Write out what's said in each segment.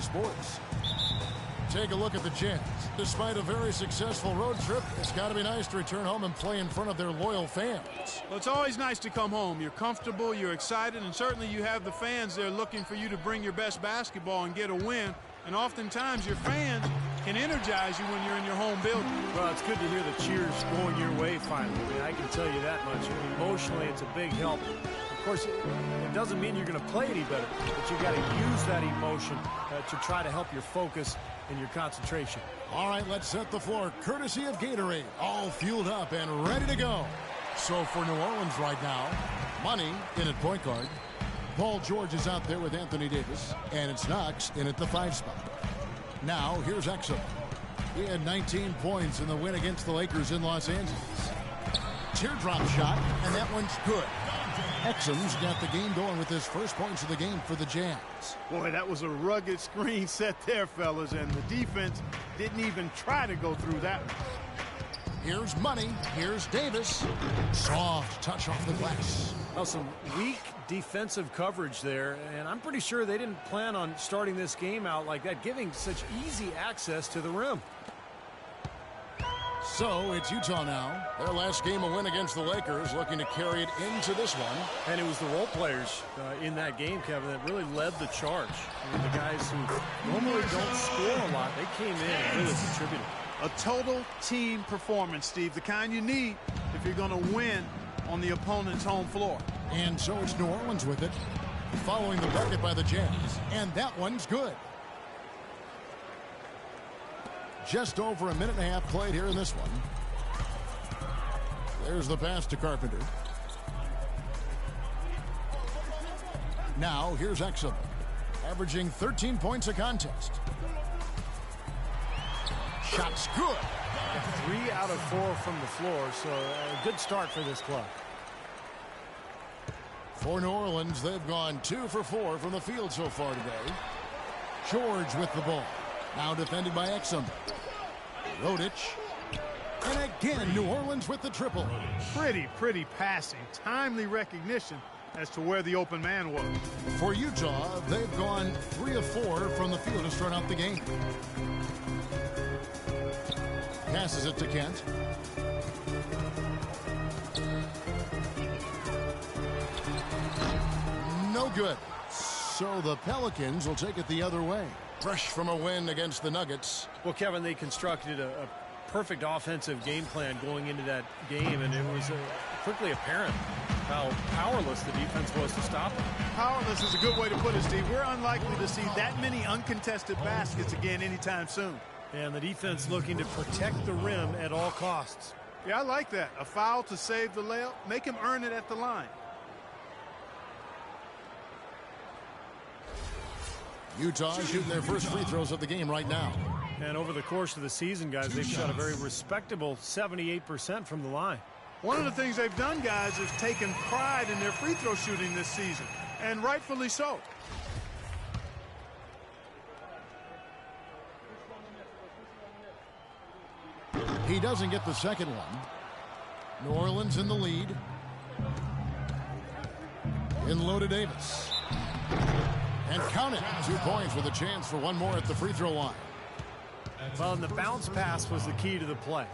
Vegas Sports. Take a look at the Jazz. Despite a very successful road trip, it's got to be nice to return home and play in front of their loyal fans. Well, it's always nice to come home. You're comfortable, you're excited, and certainly you have the fans there looking for you to bring your best basketball and get a win. And oftentimes your fans can energize you when you're in your home building. Well, it's good to hear the cheers going your way finally. I mean, I can tell you that much. Emotionally, it's a big help. Of course, it doesn't mean you're going to play any better, but you got to use that emotion to try to help your focus and your concentration. All right, let's set the floor courtesy of Gatorade. All fueled up and ready to go. So for New Orleans right now, Money in at point guard. Paul George is out there with Anthony Davis, and it's Knox in at the 5 spot. Now, here's Exum. He had 19 points in the win against the Lakers in Los Angeles. Teardrop shot, and that one's good. Exum's got the game going with his first points of the game for the Jazz. Boy, that was a rugged screen set there, fellas, and the defense didn't even try to go through that one. Here's Money. Here's Davis. Soft touch off the glass. Well, some weak defensive coverage there, and I'm pretty sure they didn't plan on starting this game out like that, giving such easy access to the rim. So it's Utah now. Their last game, a win against the Lakers, looking to carry it into this one. And it was the role players in that game, Kevin, that really led the charge. I mean, the guys who normally don't score a lot, they came in and really contributed. A total team performance, Steve, the kind you need if you're going to win on the opponent's home floor. And so it's New Orleans with it, following the bucket by the Jazz. And that one's good. Just over a minute and a half played here in this one. There's the pass to Carpenter. Now here's Exum, averaging 13 points a contest. Shot's good. 3 out of 4 from the floor, so a good start for this club. For New Orleans, they've gone 2 for 4 from the field so far today. George with the ball. Now defended by Exum. Rodic. And again, New Orleans with the triple. Pretty passing. Timely recognition as to where the open man was. For Utah, they've gone 3 of 4 from the field to start out the game. Passes it to Kent. No good. So the Pelicans will take it the other way. Fresh from a win against the Nuggets. Well, Kevin, they constructed a perfect offensive game plan going into that game, and it was quickly apparent how powerless the defense was to stop it. Powerless is a good way to put it, Steve. We're unlikely to see that many uncontested baskets again anytime soon. And the defense looking to protect the rim at all costs. Yeah, I like that. A foul to save the layup. Make him earn it at the line. Utah shooting their first free throws of the game right now. And over the course of the season, guys, they've shot a very respectable 78% from the line. One of the things they've done, guys, is taken pride in their free throw shooting this season, and rightfully so. He doesn't get the second one. New Orleans in the lead. In low to Davis. And count it. 2 points with a chance for one more at the free throw line. Well, and the bounce pass was the key to the play.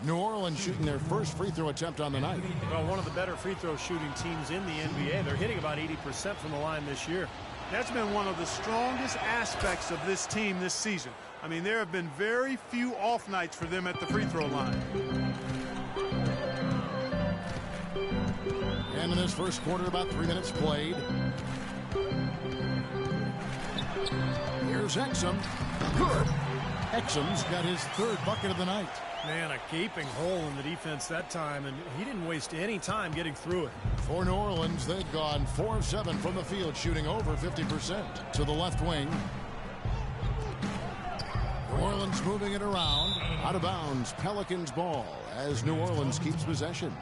New Orleans shooting their first free throw attempt on the night. Well, one of the better free throw shooting teams in the NBA. They're hitting about 80% from the line this year. That's been one of the strongest aspects of this team this season. I mean, there have been very few off nights for them at the free throw line. And in this first quarter, about 3 minutes played. Here's Exum. Good. Exum's got his 3rd bucket of the night. Man, a gaping hole in the defense that time, and he didn't waste any time getting through it. For New Orleans, they've gone 4 of 7 from the field, shooting over 50% to the left wing. New Orleans moving it around. Out of bounds, Pelicans ball as New Orleans keeps possession.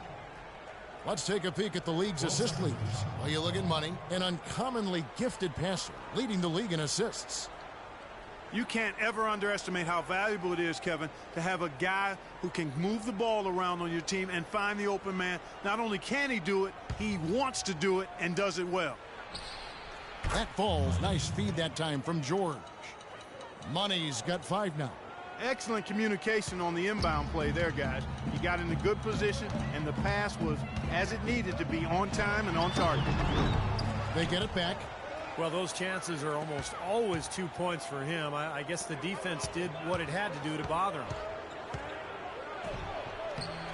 Let's take a peek at the league's assist leaders. Well, you look at Money, an uncommonly gifted passer, leading the league in assists. You can't ever underestimate how valuable it is, Kevin, to have a guy who can move the ball around on your team and find the open man. Not only can he do it, he wants to do it and does it well. That falls. Nice feed that time from George. Money's got 5 now. Excellent communication on the inbound play there, guys. He got in a good position, and the pass was as it needed to be, on time and on target. They get it back. Well, those chances are almost always 2 points for him. I guess the defense did what it had to do to bother him.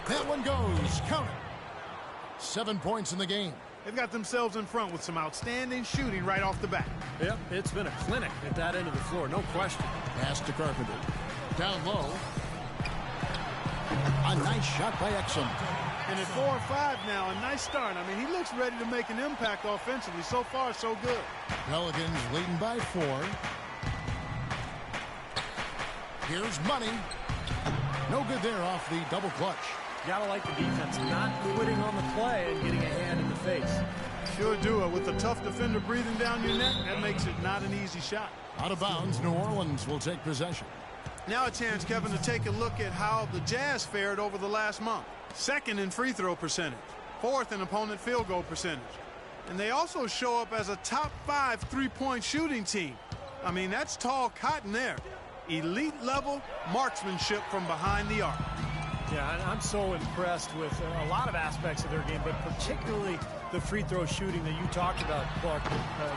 That one goes. Count it. 7 points in the game. They've got themselves in front with some outstanding shooting right off the bat. Yep, it's been a clinic at that end of the floor, no question. Pass to Carpenter. Down low. A nice shot by Exum. And at 4 or 5 now, a nice start. I mean, he looks ready to make an impact offensively. So far, so good. Pelicans leading by 4. Here's Money. No good there off the double clutch. Gotta like the defense not quitting on the play and getting a hand in the face. Sure do it. With a tough defender breathing down your neck, that makes it not an easy shot. Out of bounds, New Orleans will take possession. Now a chance, Kevin, to take a look at how the Jazz fared over the last month. 2nd in free throw percentage, 4th in opponent field goal percentage. And they also show up as a top 5 three-point shooting team. I mean, that's tall cotton there. Elite level marksmanship from behind the arc. Yeah, I'm so impressed with a lot of aspects of their game, but particularly the free throw shooting that you talked about, Clark.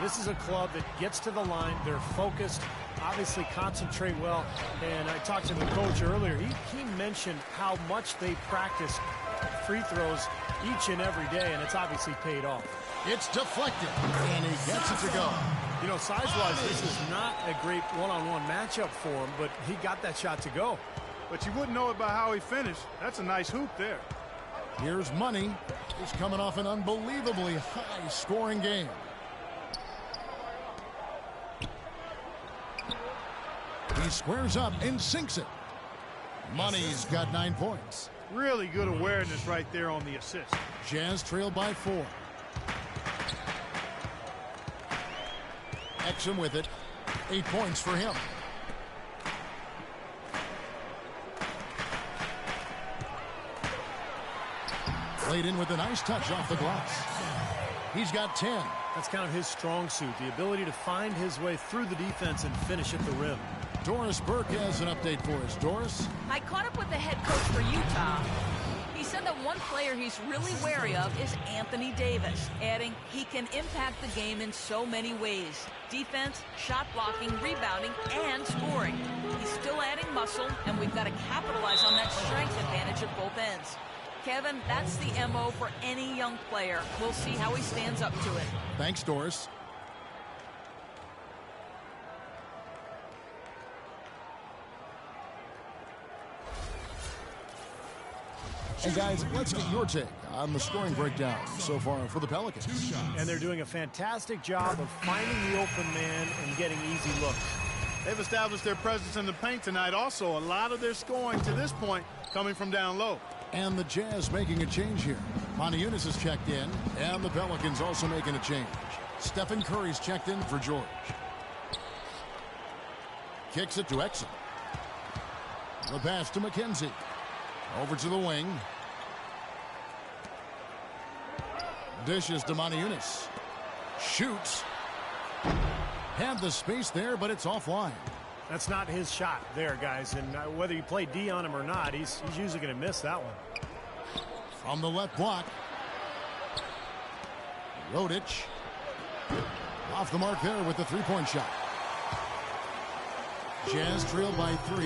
This is a club that gets to the line. They're focused, obviously concentrate well. And I talked to the coach earlier. He mentioned how much they practice free throws each and every day, and it's obviously paid off. It's deflected, and he gets it to go. You know, size-wise, this is not a great one-on-one matchup for him, but he got that shot to go. But you wouldn't know it by how he finished. That's a nice hoop there. Here's Money. He's coming off an unbelievably high-scoring game. He squares up and sinks it. Money's got 9 points. Really good awareness right there on the assist. Jazz trail by 4. Exum with it. 8 points for him. Laid in with a nice touch off the glass. He's got 10. That's kind of his strong suit, the ability to find his way through the defense and finish at the rim. Doris Burke has an update for us. Doris? I caught up with the head coach for Utah. He said that one player he's really wary of is Anthony Davis, adding he can impact the game in so many ways. Defense, shot blocking, rebounding, and scoring. He's still adding muscle, and we've got to capitalize on that strength advantage at both ends. Kevin, that's the MO for any young player. We'll see how he stands up to it. Thanks, Doris. And guys, let's get your take on the scoring breakdown so far for the Pelicans. And they're doing a fantastic job of finding the open man and getting easy looks. They've established their presence in the paint tonight. Also, a lot of their scoring to this point coming from down low. And the Jazz making a change here. Montiunas has checked in, and the Pelicans also making a change. Stephen Curry's checked in for George. Kicks it to Exum. The pass to McKenzie. Over to the wing. Dishes to Montiunas. Shoots. Had the space there, but it's offline. That's not his shot there, guys. And whether you play D on him or not, he's usually going to miss that one. From the left block. Rodic. Off the mark there with the three-point shot. Jazz trailed by 3.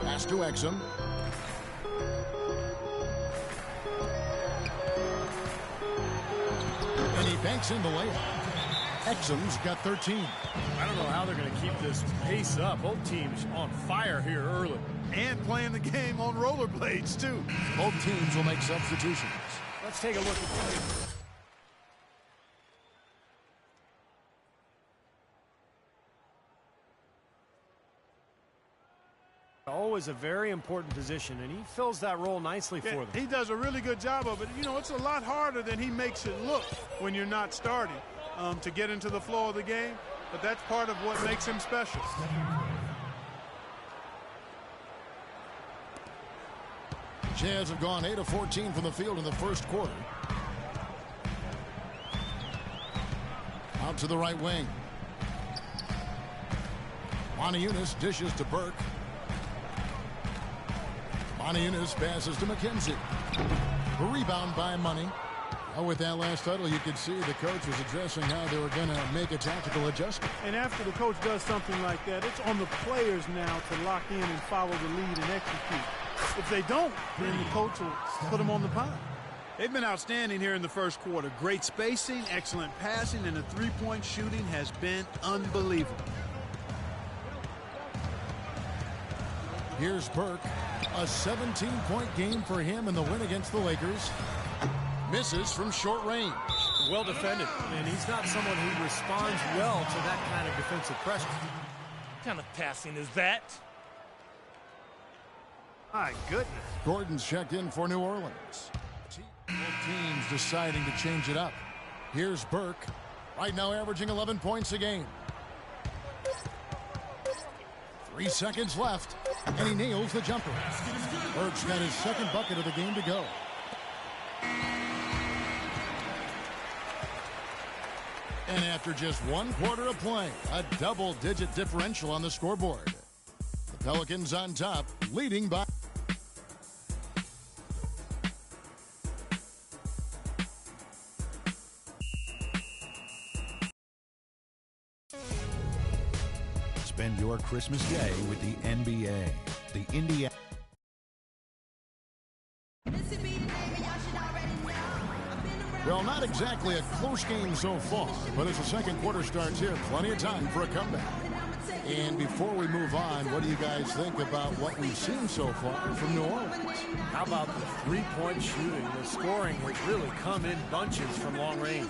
Pass to Exum. And he banks in the layup. Exum's got 13. I don't know how they're going to keep this pace up. Both teams on fire here early. And playing the game on rollerblades, too. Both teams will make substitutions. Let's take a look at this. Always a very important position, and he fills that role nicely for them. He does a really good job of it. You know, it's a lot harder than he makes it look when you're not starting. to get into the flow of the game, but that's part of what makes him special. Jazz have gone 8 of 14 from the field in the first quarter. Out to the right wing. Moniunas dishes to Burke. Moniunas passes to McKenzie. A rebound by Money. With that last huddle, you could see the coach was addressing how they were going to make a tactical adjustment. And after the coach does something like that, it's on the players now to lock in and follow the lead and execute. If they don't, then the coach will put them on the pile. They've been outstanding here in the first quarter. Great spacing, excellent passing, and the three-point shooting has been unbelievable. Here's Burke. A 17-point game for him in the win against the Lakers. Misses from short range. Well defended, and he's not someone who responds well to that kind of defensive pressure. What kind of passing is that? My goodness. Gordon's checked in for New Orleans. Both teams deciding to change it up. Here's Burke. Right now averaging 11 points a game. 3 seconds left, and he nails the jumper. Burke's got his second bucket of the game to go. And after just 1 quarter of play, a double-digit differential on the scoreboard. The Pelicans on top, leading by... Spend your Christmas day with the NBA. The Indiana... Well, not exactly a close game so far, but as the second quarter starts here, plenty of time for a comeback. And before we move on, what do you guys think about what we've seen so far from New Orleans? How about the three-point shooting? The scoring has really come in bunches from long range.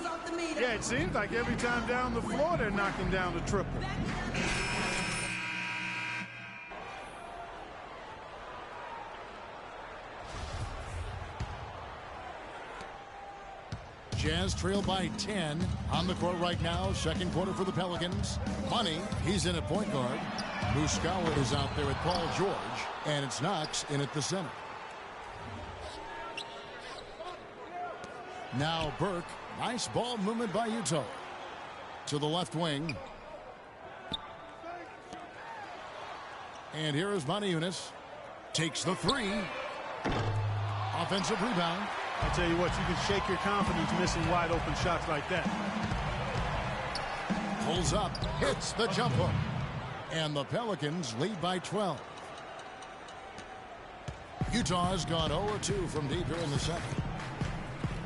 Yeah, it seems like every time down the floor they're knocking down the triple. Jazz trail by 10 on the court right now. Second quarter for the Pelicans. Money, he's in at point guard. Muskawa is out there at Paul George. And it's Knox in at the center. Now Burke. Nice ball movement by Utah. To the left wing. And here is Moniunas. Takes the three. Offensive rebound. I tell you what, you can shake your confidence missing wide open shots like that. Pulls up, hits the jump hook. And the Pelicans lead by 12. Utah has gone 0-2 from deep here in the second.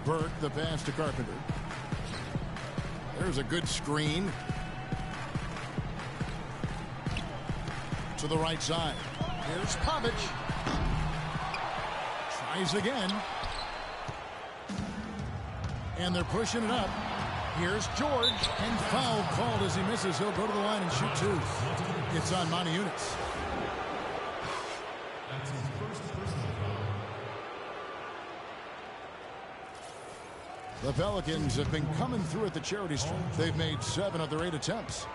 Burke, the pass to Carpenter. There's a good screen. To the right side. Here's Pavic. Tries again. And they're pushing it up. Here's George. And foul called as he misses. He'll go to the line and shoot two. It's on Moniunas. The Pelicans have been coming through at the charity stripe. They've made 7 of their 8 attempts.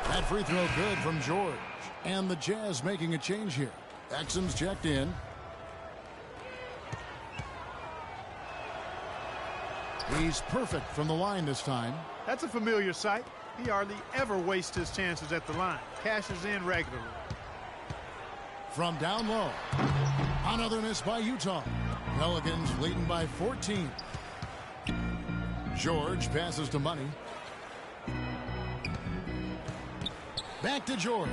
That free throw good from George. And the Jazz making a change here. Exum's checked in. He's perfect from the line this time. That's a familiar sight. He hardly ever wastes his chances at the line. Cashes in regularly. From down low. Another miss by Utah. Pelicans leading by 14. George passes to Money. Back to George.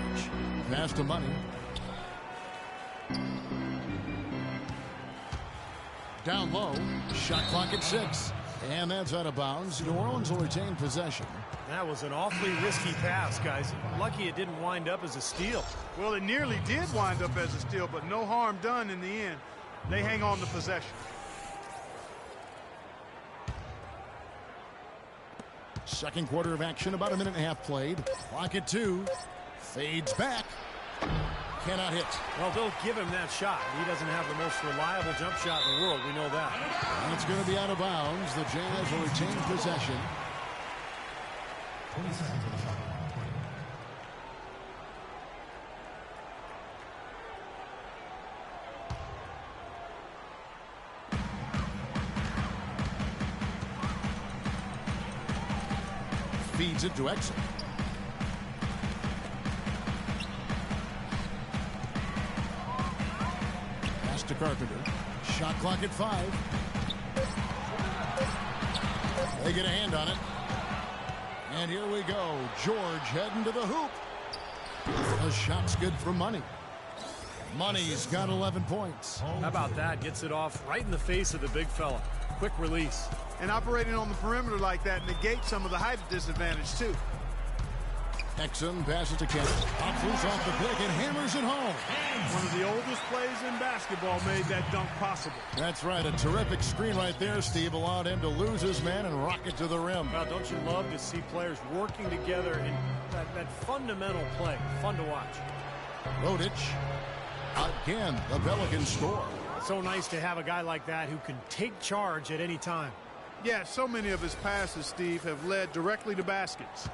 Pass to Money. Down low. Shot clock at 6. And that's out of bounds. New Orleans will retain possession. That was an awfully risky pass, guys. Lucky it didn't wind up as a steal. Well, it nearly did wind up as a steal, but no harm done in the end. They hang on to possession. Second quarter of action, about a minute and a half played. Clock at 2. Fades back. cannot hit. Well, they'll give him that shot. He doesn't have the most reliable jump shot in the world. We know that. And it's going to be out of bounds. The Jazz will retain possession. 20 seconds on the shot. Feeds it to Exum. Pass to Carpenter. Shot clock at 5. They get a hand on it. And here we go. George heading to the hoop. The shot's good for Money. Money's got 11 points. How about that? Gets it off right in the face of the big fella. Quick release. And operating on the perimeter like that negates some of the height disadvantage, too. Exum passes to Kent. Pops loose off the pick and hammers it home. One of the oldest plays in basketball made that dunk possible. That's right. A terrific screen right there, Steve. Allowed him to lose his man and rock it to the rim. Well, don't you love to see players working together in that fundamental play? Fun to watch. Rodic. Again, the Pelicans score. So nice to have a guy like that who can take charge at any time. Yeah, so many of his passes, Steve, have led directly to baskets.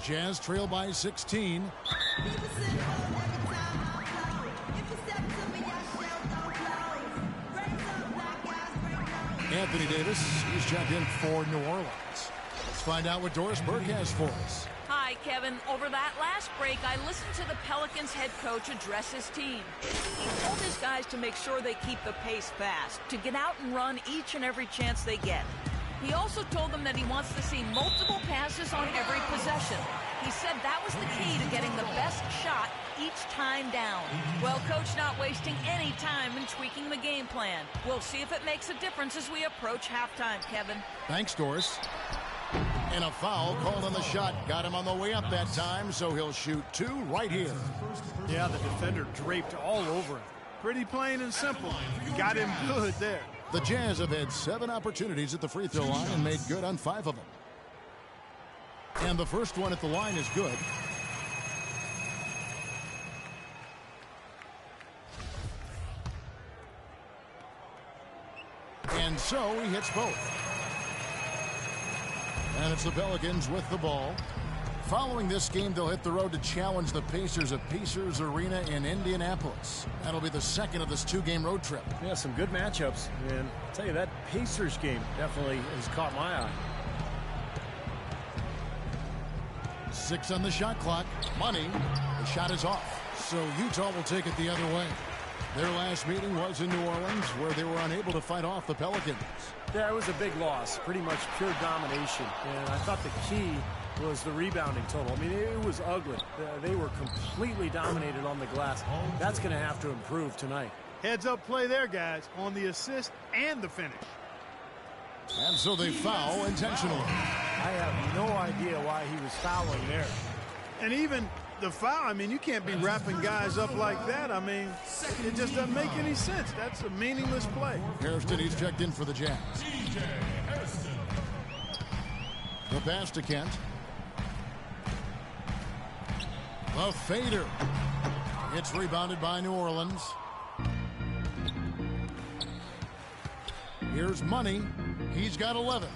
Jazz trail by 16. Anthony Davis, he's checked in for New Orleans. Let's find out what Doris Burke has for us. Hi, Kevin. Over that last break, I listened to the Pelicans head coach address his team. He told his guys to make sure they keep the pace fast, to get out and run each and every chance they get. He also told them that he wants to see multiple passes on every possession. He said that was the key to getting the best shot each time down. Well, Coach not wasting any time in tweaking the game plan. We'll see if it makes a difference as we approach halftime, Kevin. Thanks, Doris. And a foul called on the shot. Got him on the way up that time, so he'll shoot 2 right here. Yeah, the defender draped all over him. Pretty plain and simple. Got him good there. The Jazz have had 7 opportunities at the free throw line and made good on 5 of them. And the first one at the line is good. And so he hits both. And it's the Pelicans with the ball. Following this game, they'll hit the road to challenge the Pacers at Pacers Arena in Indianapolis. That'll be the second of this 2-game road trip. Yeah, some good matchups. And I'll tell you, that Pacers game definitely has caught my eye. 6 on the shot clock. Money. The shot is off. So Utah will take it the other way. Their last meeting was in New Orleans, where they were unable to fight off the Pelicans. Yeah, it was a big loss. Pretty much pure domination. And I thought the key was the rebounding total. I mean, it was ugly. They were completely dominated on the glass. That's going to have to improve tonight. Heads-up play there, guys, on the assist and the finish. And so they foul intentionally. I have no idea why he was fouling there. And even the foul, I mean, you can't be wrapping guys up like that. I mean, it just doesn't make any sense. That's a meaningless play. Hairston, he's checked in for the Jazz. The pass to Kent. The fader. It's rebounded by New Orleans. Here's Money. He's got 11.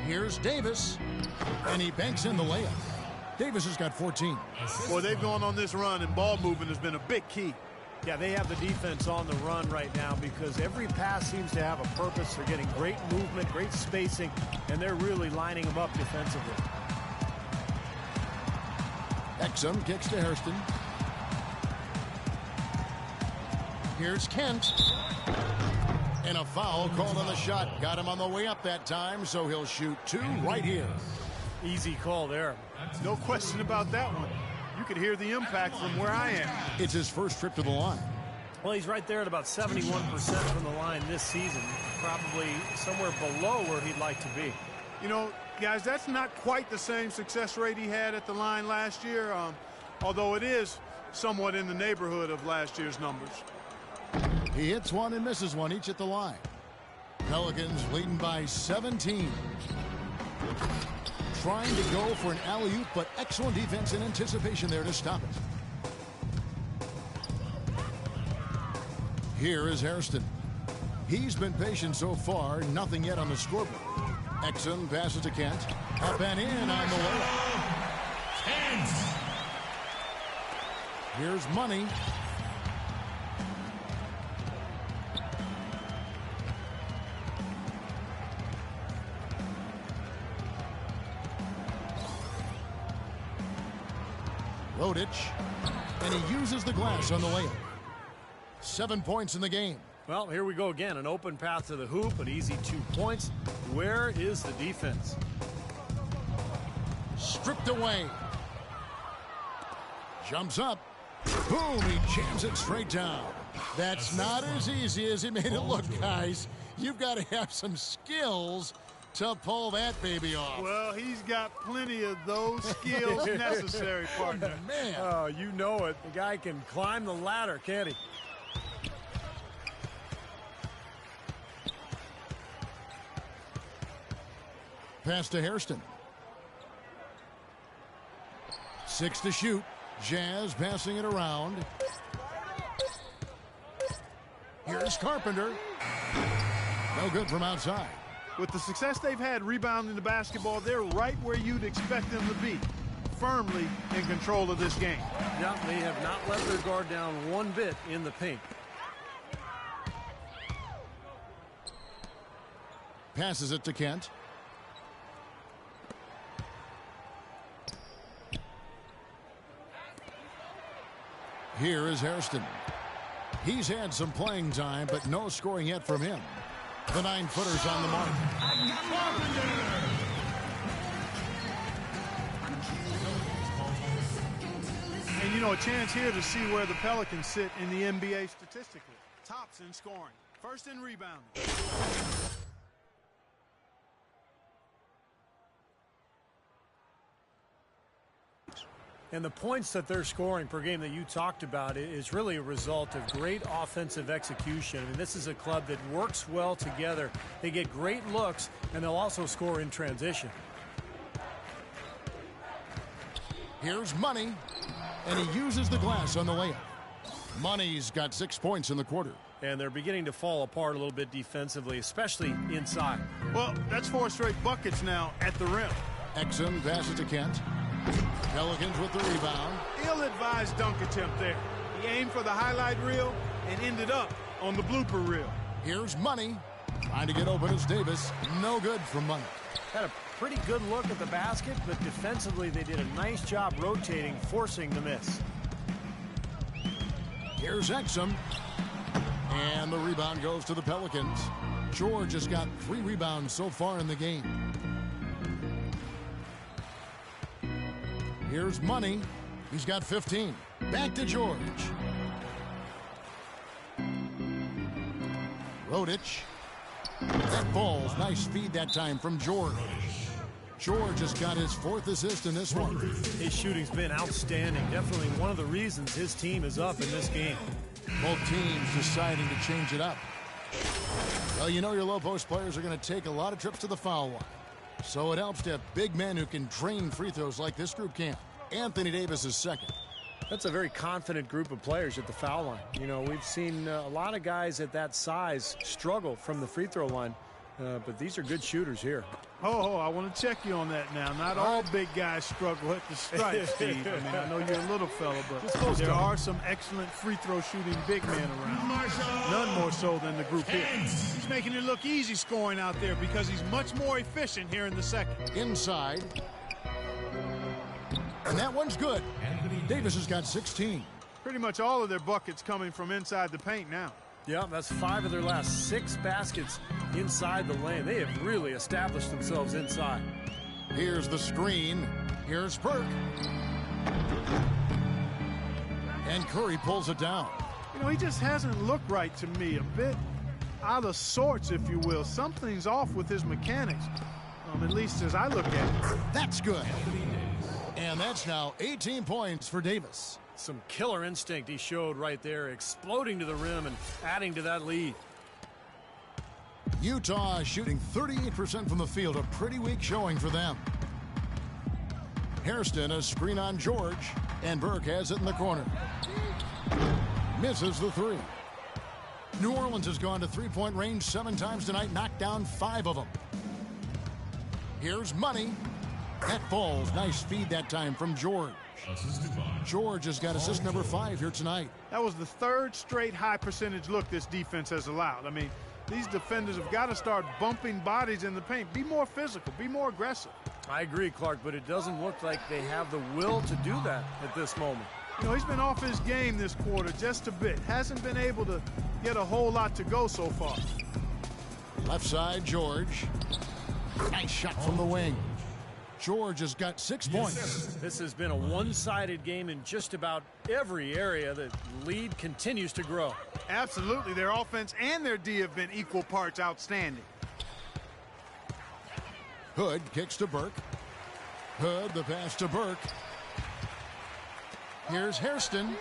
Here's Davis. And he banks in the layup. Davis has got 14. Well, they've gone on this run, and ball movement has been a big key. Yeah, they have the defense on the run right now because every pass seems to have a purpose. They're getting great movement, great spacing, and they're really lining them up defensively. Exum kicks to Hairston. Here's Kent. And a foul called on the shot. Got him on the way up that time, so he'll shoot 2 right here. Easy call there. No question about that one. You could hear the impact from where I am. It's his first trip to the line. Well, he's right there at about 71% from the line this season. Probably somewhere below where he'd like to be. You know, guys, that's not quite the same success rate he had at the line last year, although it is somewhat in the neighborhood of last year's numbers. He hits one and misses one each at the line. Pelicans leading by 17. Trying to go for an alley-oop, but excellent defense and anticipation there to stop it. Here is Hairston. He's been patient so far, nothing yet on the scoreboard. Exum passes to Kent. Up and in on the layup. Here's Money. Rodich, and he uses the glass on the layup. 7 points in the game. Well, here we go again. An open path to the hoop, an easy 2 points. Where is the defense? Stripped away. Jumps up. Boom, he jams it straight down. That's not as easy as he made it look, guys. You've got to have some skills to pull that baby off. Well, he's got plenty of those skills necessary, partner. Man. Oh, you know it. The guy can climb the ladder, can't he? Pass to Hairston. 6 to shoot. Jazz passing it around. Here's Carpenter. No good from outside. With the success they've had rebounding the basketball, they're right where you'd expect them to be, firmly in control of this game. Yeah, they have not let their guard down one bit in the paint. Passes it to Kent. Here is Hairston. He's had some playing time, but no scoring yet from him. The 9-footer's on the mark. And, you know, a chance here to see where the Pelicans sit in the NBA statistically. Tops in scoring. First in rebounding. And the points that they're scoring per game that you talked about is really a result of great offensive execution. I mean, this is a club that works well together. They get great looks, and they'll also score in transition. Here's Money, and he uses the glass on the layup. Money's got 6 points in the quarter. And they're beginning to fall apart a little bit defensively, especially inside. Well, that's 4 straight buckets now at the rim. Exum passes to Kent. Pelicans with the rebound. Ill-advised dunk attempt there. He aimed for the highlight reel and ended up on the blooper reel. Here's Money. Trying to get open as Davis. No good from Money. Had a pretty good look at the basket, but defensively they did a nice job rotating, forcing the miss. Here's Exum. And the rebound goes to the Pelicans. George has got 3 rebounds so far in the game. Here's Money. He's got 15. Back to George. Rodich. That ball's nice feed that time from George. George has got his 4th assist in this one. His shooting's been outstanding. Definitely one of the reasons his team is up in this game. Both teams deciding to change it up. Well, you know your low post players are going to take a lot of trips to the foul line. So it helps to have big men who can drain free throws like this group can. Anthony Davis is second. That's a very confident group of players at the foul line. You know, we've seen a lot of guys at that size struggle from the free throw line, but these are good shooters here. Oh, I want to check you on that now. Not all big guys struggle at the stripe, Steve. I mean, I know you're a little fella, but there are some excellent free throw shooting big men around. None more so than the group here. He's making it look easy scoring out there because he's much more efficient here in the second. Inside. And that one's good. Davis has got 16. Pretty much all of their buckets coming from inside the paint now. Yeah, that's 5 of their last 6 baskets inside the lane. They have really established themselves inside. Here's the screen. Here's Burke. And Curry pulls it down. You know, he just hasn't looked right to me. A bit out of sorts, if you will. Something's off with his mechanics, at least as I look at it. That's good. And that's now 18 points for Davis. Some killer instinct he showed right there, exploding to the rim and adding to that lead. Utah shooting 38% from the field, a pretty weak showing for them. Hairston, a screen on George, and Burke has it in the corner. Misses the 3. New Orleans has gone to three-point range 7 times tonight, knocked down 5 of them. Here's Money. That falls. Nice feed that time from George. George has got assist number 5 here tonight. That was the 3rd straight high percentage look this defense has allowed. I mean, these defenders have got to start bumping bodies in the paint. Be more physical. Be more aggressive. I agree, Clark, but it doesn't look like they have the will to do that at this moment. You know, he's been off his game this quarter just a bit. Hasn't been able to get a whole lot to go so far. Left side, George. Nice shot from the wing. George has got 6 points. This has been a one-sided game in just about every area. The lead continues to grow. Absolutely. Their offense and their D have been equal parts outstanding. Hood kicks to Burke. Hood, the pass to Burke. Here's Hairston.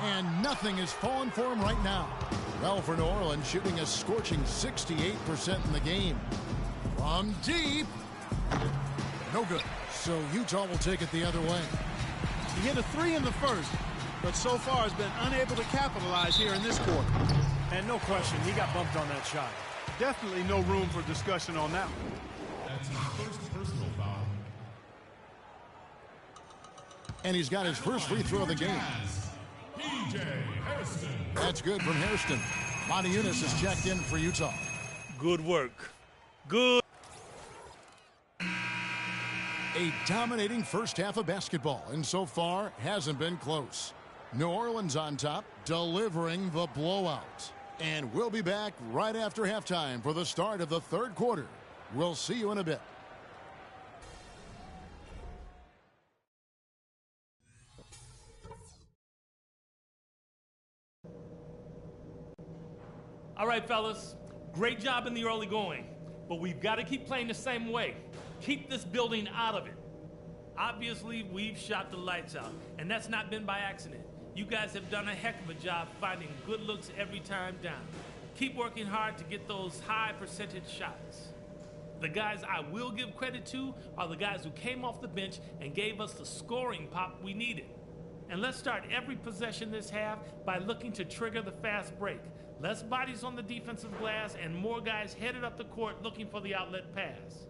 And nothing is falling for him right now. Well, for New Orleans, shooting a scorching 68% in the game. From deep. No good. So Utah will take it the other way. He hit a 3 in the first, but so far has been unable to capitalize here in this quarter. And no question, he got bumped on that shot. Definitely no room for discussion on that one. That's his first personal foul. And he's got his first free throw of the game. P.J. Hairston. That's good from Hairston. Monty Eunice is checked in for Utah. Good work. Good. A dominating first half of basketball, and so far hasn't been close. New Orleans on top, delivering the blowout. And we'll be back right after halftime for the start of the 3rd quarter. We'll see you in a bit. All right, fellas. Great job in the early going. But we've got to keep playing the same way. Keep this building out of it. Obviously, we've shot the lights out, and that's not been by accident. You guys have done a heck of a job finding good looks every time down. Keep working hard to get those high percentage shots. The guys I will give credit to are the guys who came off the bench and gave us the scoring pop we needed. And let's start every possession this half by looking to trigger the fast break. Less bodies on the defensive glass and more guys headed up the court looking for the outlet pass.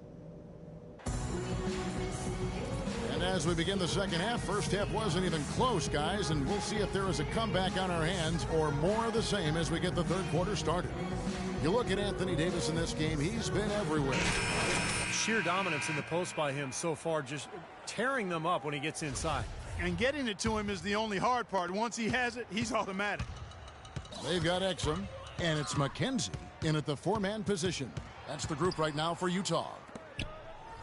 And as we begin the second half, first half wasn't even close, guys, and we'll see if there is a comeback on our hands or more of the same as we get the 3rd quarter started. You look at Anthony Davis in this game, he's been everywhere. Sheer dominance in the post by him so far, just tearing them up when he gets inside. And getting it to him is the only hard part. Once he has it, he's automatic. They've got Exum, and it's McKenzie in at the 4-man position. That's the group right now for Utah.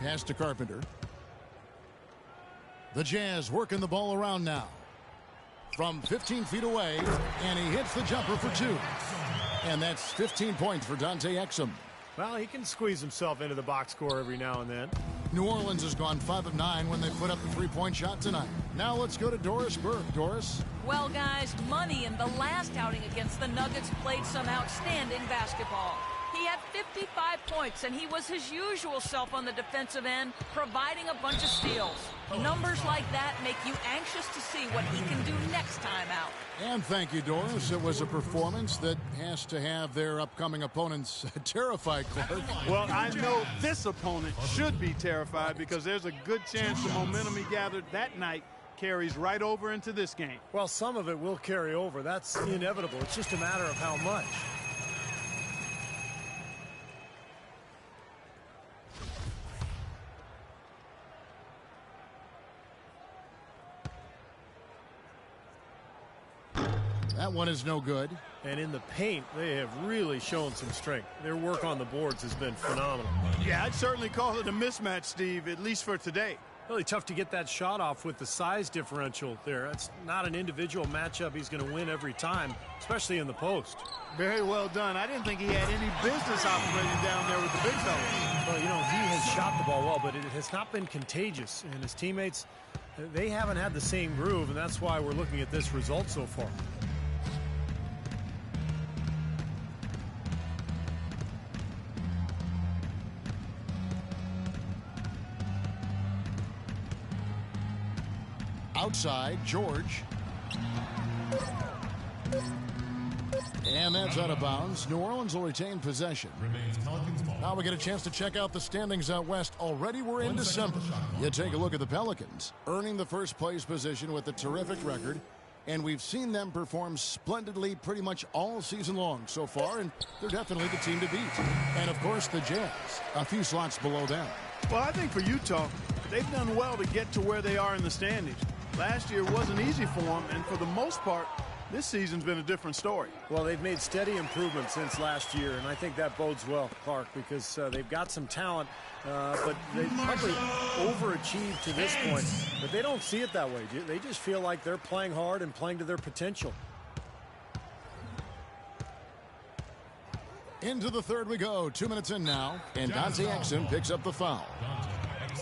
Pass to Carpenter. The Jazz working the ball around now. From 15 feet away, and he hits the jumper for 2. And that's 15 points for Dante Exum. Well, he can squeeze himself into the box score every now and then. New Orleans has gone 5 of 9 when they put up the 3-point shot tonight. Now let's go to Doris Burke. Doris? Well, guys, Money in the last outing against the Nuggets played some outstanding basketball. He had 55 points, and he was his usual self on the defensive end, providing a bunch of steals. Numbers like that make you anxious to see what he can do next time out. And thank you, Doris. It was a performance that has to have their upcoming opponents terrified, Clark. Well, I know this opponent should be terrified because there's a good chance the momentum he gathered that night carries right over into this game. Well, some of it will carry over. That's inevitable. It's just a matter of how much. That one is no good. And in the paint, they have really shown some strength. Their work on the boards has been phenomenal. Yeah, I'd certainly call it a mismatch, Steve, at least for today. Really tough to get that shot off with the size differential there. That's not an individual matchup he's going to win every time, especially in the post. Very well done. I didn't think he had any business operating down there with the big fellas. Well, you know, he has shot the ball well, but it has not been contagious. And his teammates, they haven't had the same groove, and that's why we're looking at this result so far. Outside, George. And that's out of bounds. New Orleans will retain possession. Remains Pelicans ball. Now we get a chance to check out the standings out west. Already we're in December. You take a look at the Pelicans, earning the first place position with a terrific record. And we've seen them perform splendidly pretty much all season long so far, and they're definitely the team to beat. And, of course, the Jazz, a few slots below them. Well, I think for Utah, they've done well to get to where they are in the standings. Last year wasn't easy for them, and for the most part, this season's been a different story. Well, they've made steady improvement since last year, and I think that bodes well, Clark, because they've got some talent, but they've probably overachieved to this point. But they don't see it that way. They just feel like they're playing hard and playing to their potential. Into the third we go. 2 minutes in now, and Dante Exum picks up the foul.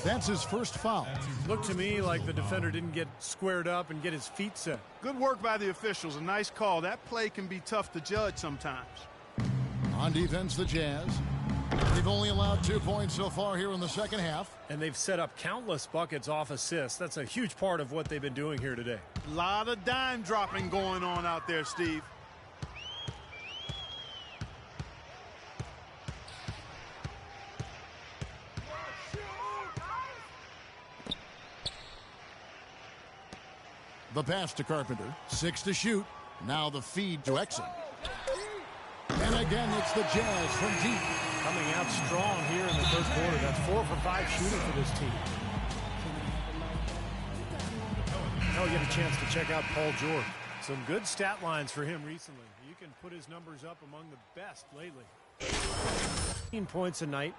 That's his first foul. Looked to me like the defender didn't get squared up and get his feet set. Good work by the officials. A nice call. That play can be tough to judge sometimes. On defense, the Jazz. They've only allowed 2 points so far here in the second half. And they've set up countless buckets off assists. That's a huge part of what they've been doing here today. A lot of dime dropping going on out there, Steve. The pass to Carpenter. 6 to shoot. Now the feed to Exum. And again, it's the Jazz from deep. Coming out strong here in the first quarter. That's 4 for 5 shooting for this team. Now we get a chance to check out Paul George. Some good stat lines for him recently. You can put his numbers up among the best lately. 15 points a night,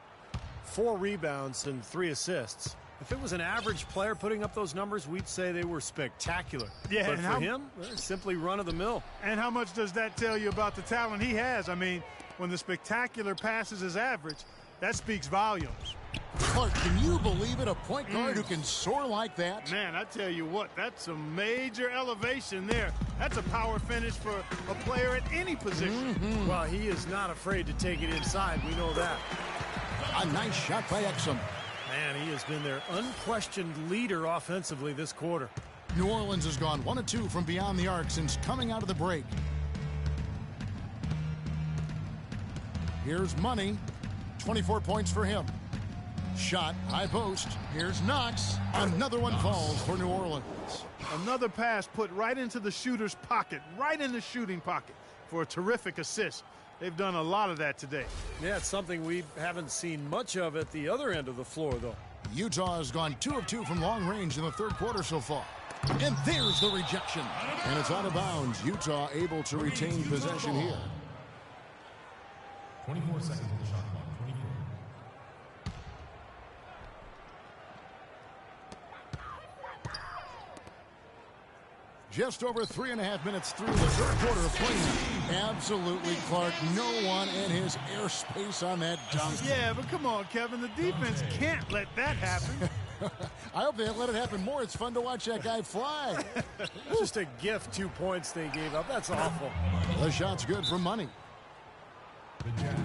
4 rebounds, and 3 assists. If it was an average player putting up those numbers, we'd say they were spectacular. Yeah, but for him, they're simply run-of-the-mill. And how much does that tell you about the talent he has? I mean, when the spectacular passes his average, that speaks volumes. Clark, can you believe it? A point guard who can soar like that? Man, I tell you what, that's a major elevation there. That's a power finish for a player at any position. Well, he is not afraid to take it inside. We know that. A nice shot by Exum. Man, he has been their unquestioned leader offensively this quarter. New Orleans has gone 1 of 2 from beyond the arc since coming out of the break. Here's Money. 24 points for him. Shot, high post. Here's Knox. Another one falls for New Orleans. Another pass put right into the shooter's pocket, right in the shooting pocket for a terrific assist. They've done a lot of that today. Yeah, it's something we haven't seen much of at the other end of the floor, though. Utah has gone 2 of 2 from long range in the third quarter so far. And there's the rejection. And it's out of bounds. Utah able to retain possession here. 24 seconds on the shot clock. 24. Just over 3.5 minutes through the third quarter of play. Absolutely, Clark. No one in his airspace on that dunk. Yeah, but come on, Kevin. The defense can't let that happen. I hope they let it happen more. It's fun to watch that guy fly. Just a gift, 2 points they gave up. That's awful. The shot's good for Money. The Jazz.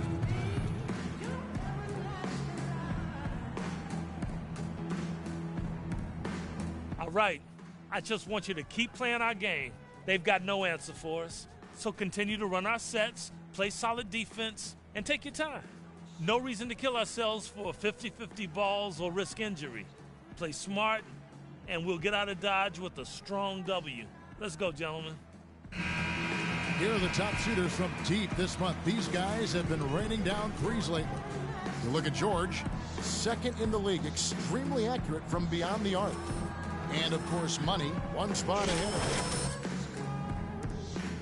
All right. I just want you to keep playing our game. They've got no answer for us. So continue to run our sets, play solid defense, and take your time. No reason to kill ourselves for 50-50 balls or risk injury. Play smart, and we'll get out of Dodge with a strong W. Let's go, gentlemen. Here are the top shooters from deep this month. These guys have been raining down threes lately. You look at George, second in the league, extremely accurate from beyond the arc. And, of course, Money, 1 spot ahead of him.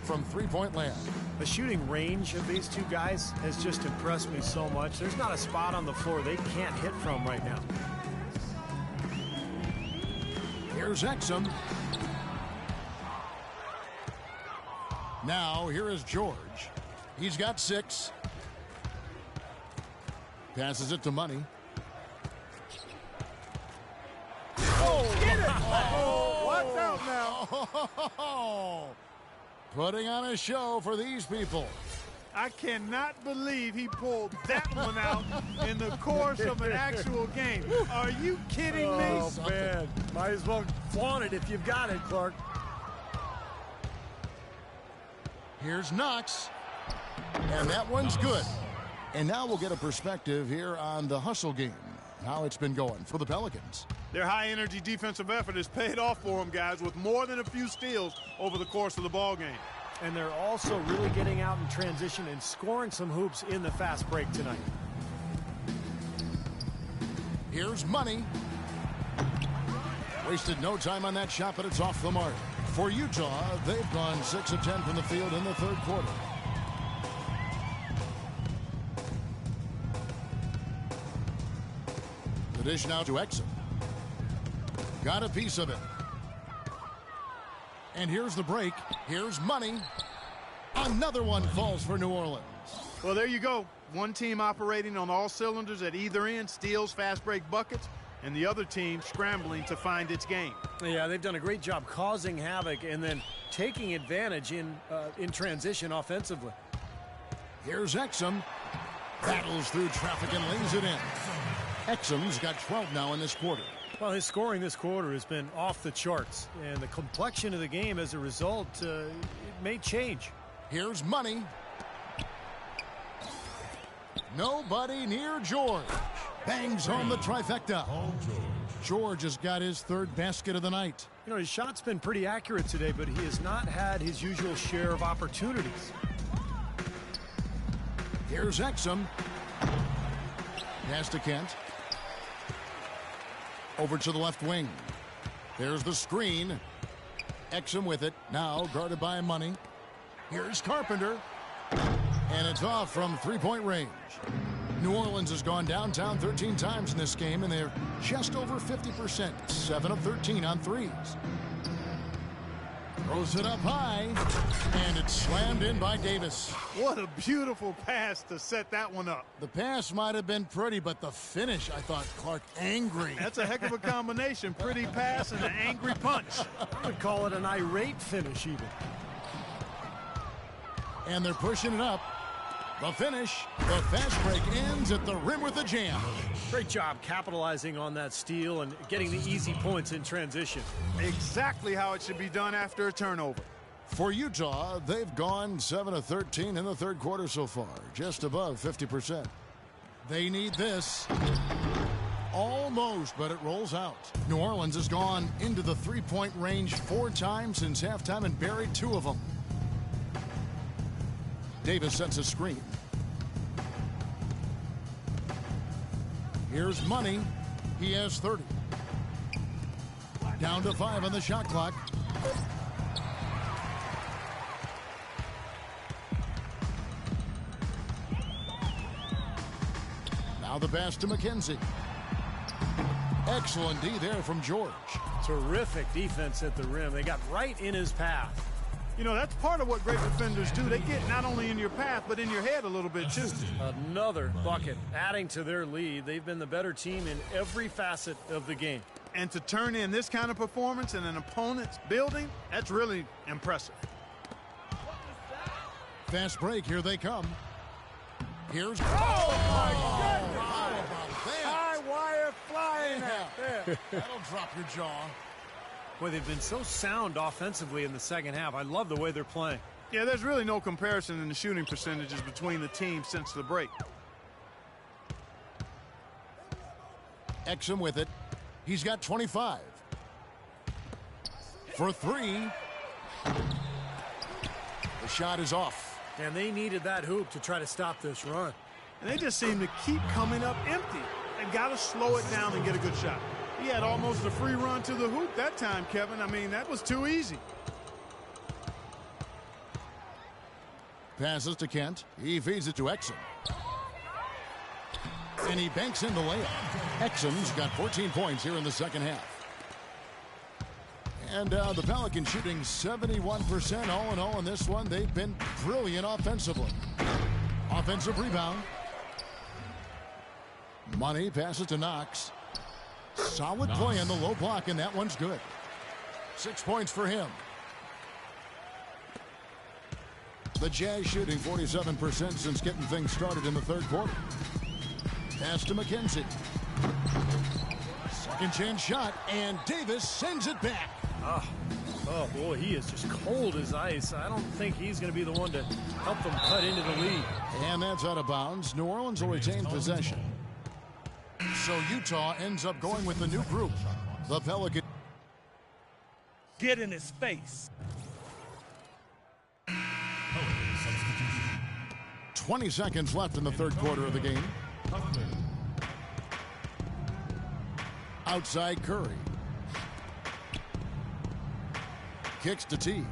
From three-point land. The shooting range of these two guys has just impressed me so much. There's not a spot on the floor they can't hit from right now. Here's Exum. Now, here is George. He's got 6. Passes it to Money. Get it! Oh, watch out now. Putting on a show for these people. I cannot believe he pulled that one out in the course of an actual game. Are you kidding me? Oh, man. Might as well flaunt it if you've got it, Clark. Here's Knox. And that one's good. And now we'll get a perspective here on the hustle game, how it's been going for the Pelicans. Their high-energy defensive effort has paid off for them, guys, with more than a few steals over the course of the ball game. And they're also really getting out in transition and scoring some hoops in the fast break tonight. Here's Money. Wasted no time on that shot, but it's off the mark. For Utah, they've gone 6 of 10 from the field in the third quarter. The dish now to Exum. Got a piece of it. And here's the break. Here's Money. Another one falls for New Orleans. Well, there you go. One team operating on all cylinders at either end, steals, fast break buckets, and the other team scrambling to find its game. Yeah, they've done a great job causing havoc and then taking advantage in transition offensively. Here's Exum. Battles through traffic and lays it in. Exum's got 12 now in this quarter. Well, his scoring this quarter has been off the charts, and the complexion of the game as a result, it may change. Here's Money. Nobody near George. Bangs home the trifecta. George has got his third basket of the night. You know, his shot's been pretty accurate today, but he has not had his usual share of opportunities. Here's Exum. Pass to Kent. Over to the left wing. There's the screen. Exum with it. Now guarded by Money. Here's Carpenter. And it's off from three-point range. New Orleans has gone downtown 13 times in this game, and they're just over 50%. 7 of 13 on threes. Throws it up high, and it's slammed in by Davis. What a beautiful pass to set that one up. The pass might have been pretty, but the finish, I thought, Clark, angry. That's a heck of a combination. Pretty pass and an angry punch. I would call it an irate finish even. And they're pushing it up. The finish, the fast break ends at the rim with a jam. Great job capitalizing on that steal and getting the easy points in transition. Exactly how it should be done after a turnover. For Utah, they've gone 7 of 13 in the third quarter so far, just above 50%. They need this. Almost, but it rolls out. New Orleans has gone into the three-point range 4 times since halftime and buried 2 of them. Davis sets a screen. Here's Money. He has 30. Down to 5 on the shot clock. Now the pass to McKenzie. Excellent D there from George. Terrific defense at the rim. They got right in his path. You know, that's part of what great defenders do. They get not only in your path, but in your head a little bit, too. Another bucket adding to their lead. They've been the better team in every facet of the game. And to turn in this kind of performance in an opponent's building, that's really impressive. Fast break, here they come. Here's... Oh, my goodness! How about that? High wire flying out there. That'll drop your jaw. Boy, they've been so sound offensively in the second half. I love the way they're playing. Yeah, there's really no comparison in the shooting percentages between the teams since the break. Exum with it. He's got 25. For 3. The shot is off. And they needed that hoop to try to stop this run. And they just seem to keep coming up empty. They've got to slow it down and get a good shot. He had almost a free run to the hoop that time, Kevin. I mean, that was too easy. Passes to Kent. He feeds it to Exum. And he banks in the layup. Exum's got 14 points here in the second half. And the Pelicans shooting 71% all in all in this one. They've been brilliant offensively. Offensive rebound. Money passes to Knox. Solid play on the low block, and that one's good. 6 points for him. The Jazz shooting 47% since getting things started in the third quarter. Pass to McKenzie. Second chance shot, and Davis sends it back. Oh, boy, he is just cold as ice. I don't think he's going to be the one to help them cut into the lead. And that's out of bounds. New Orleans will retain possession. So Utah ends up going with the new group. The Pelicans. Get in his face. 20 seconds left in the third quarter of the game. Outside Curry. Kicks to T.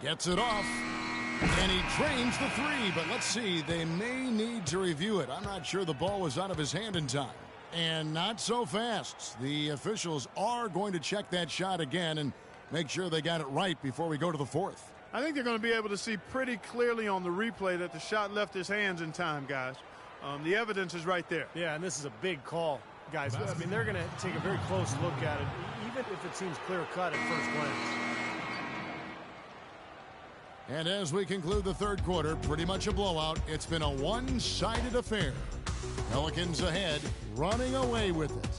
Gets it off. And he drains the three, but let's see. They may need to review it. I'm not sure the ball was out of his hand in time. And not so fast. The officials are going to check that shot again and make sure they got it right before we go to the fourth. I think they're going to be able to see pretty clearly on the replay that the shot left his hands in time, guys. The evidence is right there. Yeah, and this is a big call, guys. I mean, they're going to take a very close look at it, even if it seems clear-cut at first glance. And as we conclude the third quarter, pretty much a blowout. It's been a one-sided affair. Pelicans ahead, running away with it.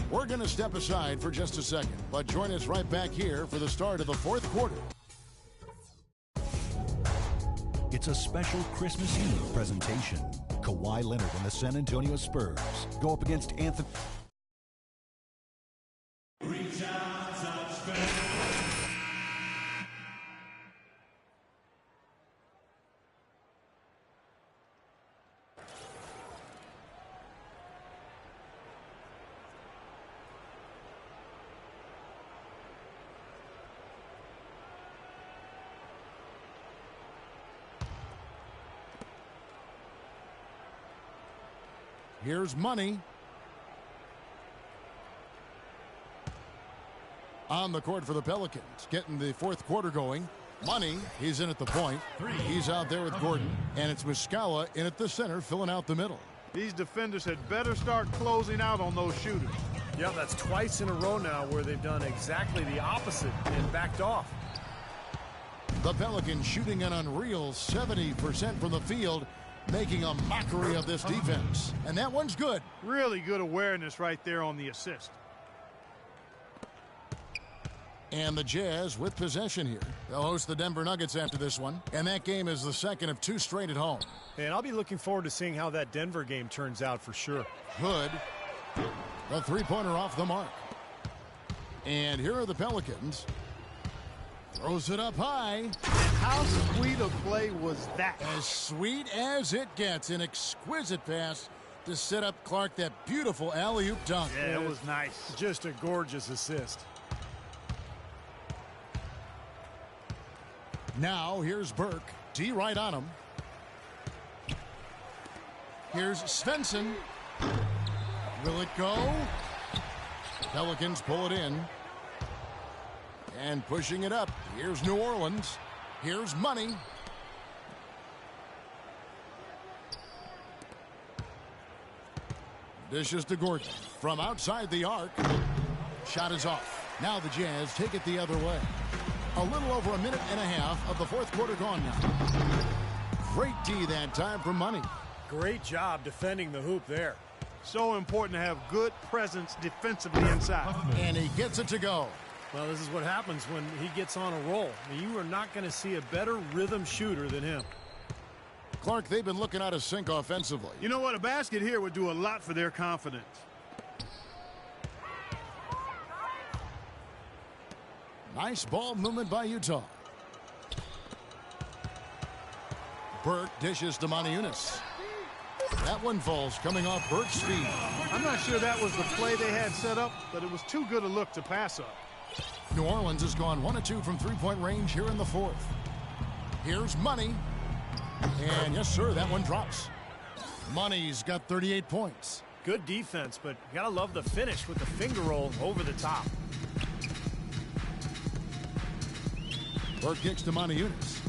We're going to step aside for just a second, but join us right back here for the start of the fourth quarter. It's a special Christmas Eve presentation. Kawhi Leonard and the San Antonio Spurs go up against Anthony. Here's Money. On the court for the Pelicans, getting the fourth quarter going. Money, he's in at the point. He's out there with Gordon. And it's Muscala in at the center, filling out the middle. These defenders had better start closing out on those shooters. Yeah, that's twice in a row now where they've done exactly the opposite and backed off. The Pelicans shooting an unreal 70% from the field, making a mockery of this defense. And that one's good. Really good awareness right there on the assist. And the Jazz with possession here. They'll host the Denver Nuggets after this one. And that game is the second of two straight at home. And I'll be looking forward to seeing how that Denver game turns out for sure. Hood. The three-pointer off the mark. And here are the Pelicans. Throws it up high. And how sweet a play was that? As sweet as it gets. An exquisite pass to set up Clark that beautiful alley-oop dunk. Yeah, it was nice. Just a gorgeous assist. Now here's Burke. D right on him. Here's Svensson. Will it go? Pelicans pull it in. And pushing it up. Here's New Orleans. Here's Money. Dishes to Gordon. From outside the arc. Shot is off. Now the Jazz take it the other way. A little over a minute and a half of the fourth quarter gone now. Great D that time for Money. Great job defending the hoop there. So important to have good presence defensively inside. And he gets it to go. Well, this is what happens when he gets on a roll. I mean, you are not going to see a better rhythm shooter than him. Clark, they've been looking out of sync offensively. You know what? A basket here would do a lot for their confidence. Nice ball movement by Utah. Burke dishes to Moniunas. That one falls coming off Burke's speed. I'm not sure that was the play they had set up, but it was too good a look to pass up. New Orleans has gone 1 of 2 from three-point range here in the fourth. Here's Money. And yes, sir, that one drops. Money's got 38 points. Good defense, but you gotta love the finish with the finger roll over the top. Burke kicks to Moniunas.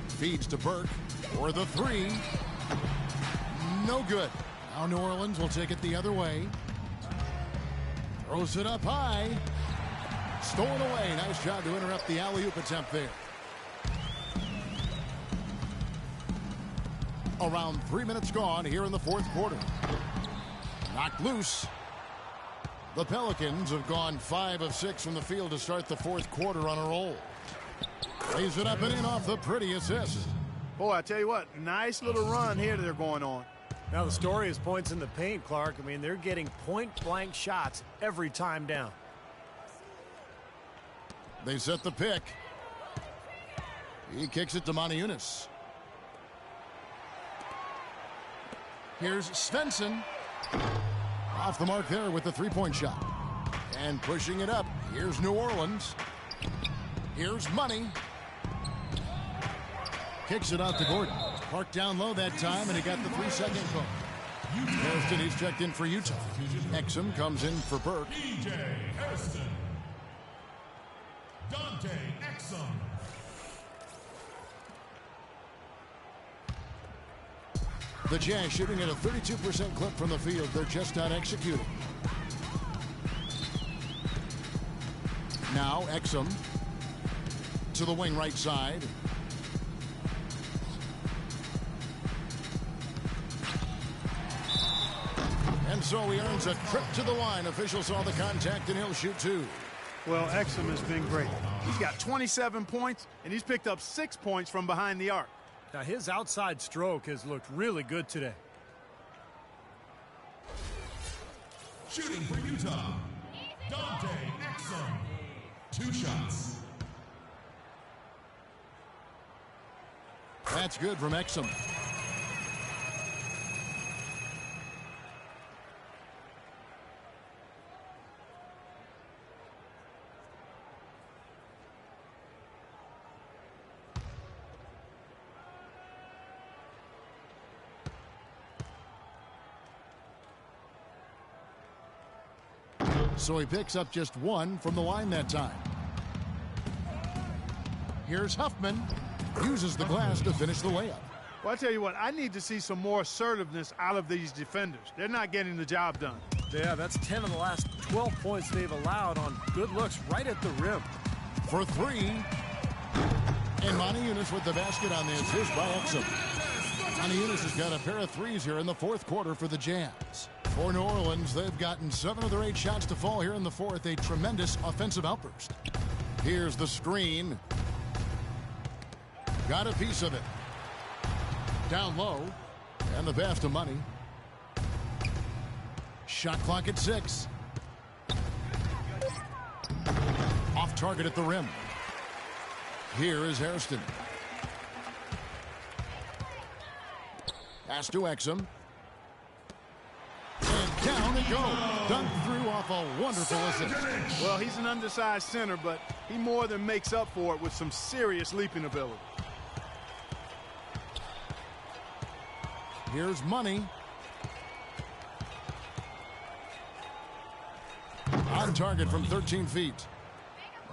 Feeds to Burke for the three. No good. Now New Orleans will take it the other way. Throws it up high. Stolen away. Nice job to interrupt the alley-oop attempt there. Around 3 minutes gone here in the fourth quarter. Knocked loose. The Pelicans have gone 5 of 6 from the field to start the fourth quarter on a roll. Lays it up and in off the pretty assist. Boy, I tell you what, nice little run here they're going on. Now the story is points in the paint, Clark. I mean, they're getting point-blank shots every time down. They set the pick. He kicks it to Moniunas. Here's Svensson. Off the mark there with the three-point shot. And pushing it up. Here's New Orleans. Here's Money. Kicks it out to Gordon. Parked down low that time, and he got the 3-second call. Hairston, he's checked in for Utah. Exum comes in for Burke. DJ Hairston. Dante Exum. The Jazz shooting at a 32% clip from the field. They're just not executing. Now Exum to the wing right side. And so he earns a trip to the line. Officials saw the contact, and he'll shoot 2. Well, Exum has been great. He's got 27 points, and he's picked up 6 points from behind the arc. Now his outside stroke has looked really good today. Shooting for Utah, Dante Exum. 2 shots. That's good from Exum. So he picks up just 1 from the line that time. Here's Huffman. Uses the glass to finish the layup. Well, I tell you what, I need to see some more assertiveness out of these defenders. They're not getting the job done. Yeah, that's 10 of the last 12 points they've allowed on good looks right at the rim. For 3. And Moniunas with the basket on the assist by Exum. Moniunas has got a pair of threes here in the fourth quarter for the Jazz. For New Orleans, they've gotten 7 of their 8 shots to fall here in the fourth. A tremendous offensive outburst. Here's the screen. Got a piece of it. Down low. And the pass to Money. Shot clock at 6. Off target at the rim. Here is Hairston. Pass to Exum. And down it goes. Dunked through off a wonderful assist. Well, he's an undersized center, but he more than makes up for it with some serious leaping ability. Here's Money. On target from 13 feet.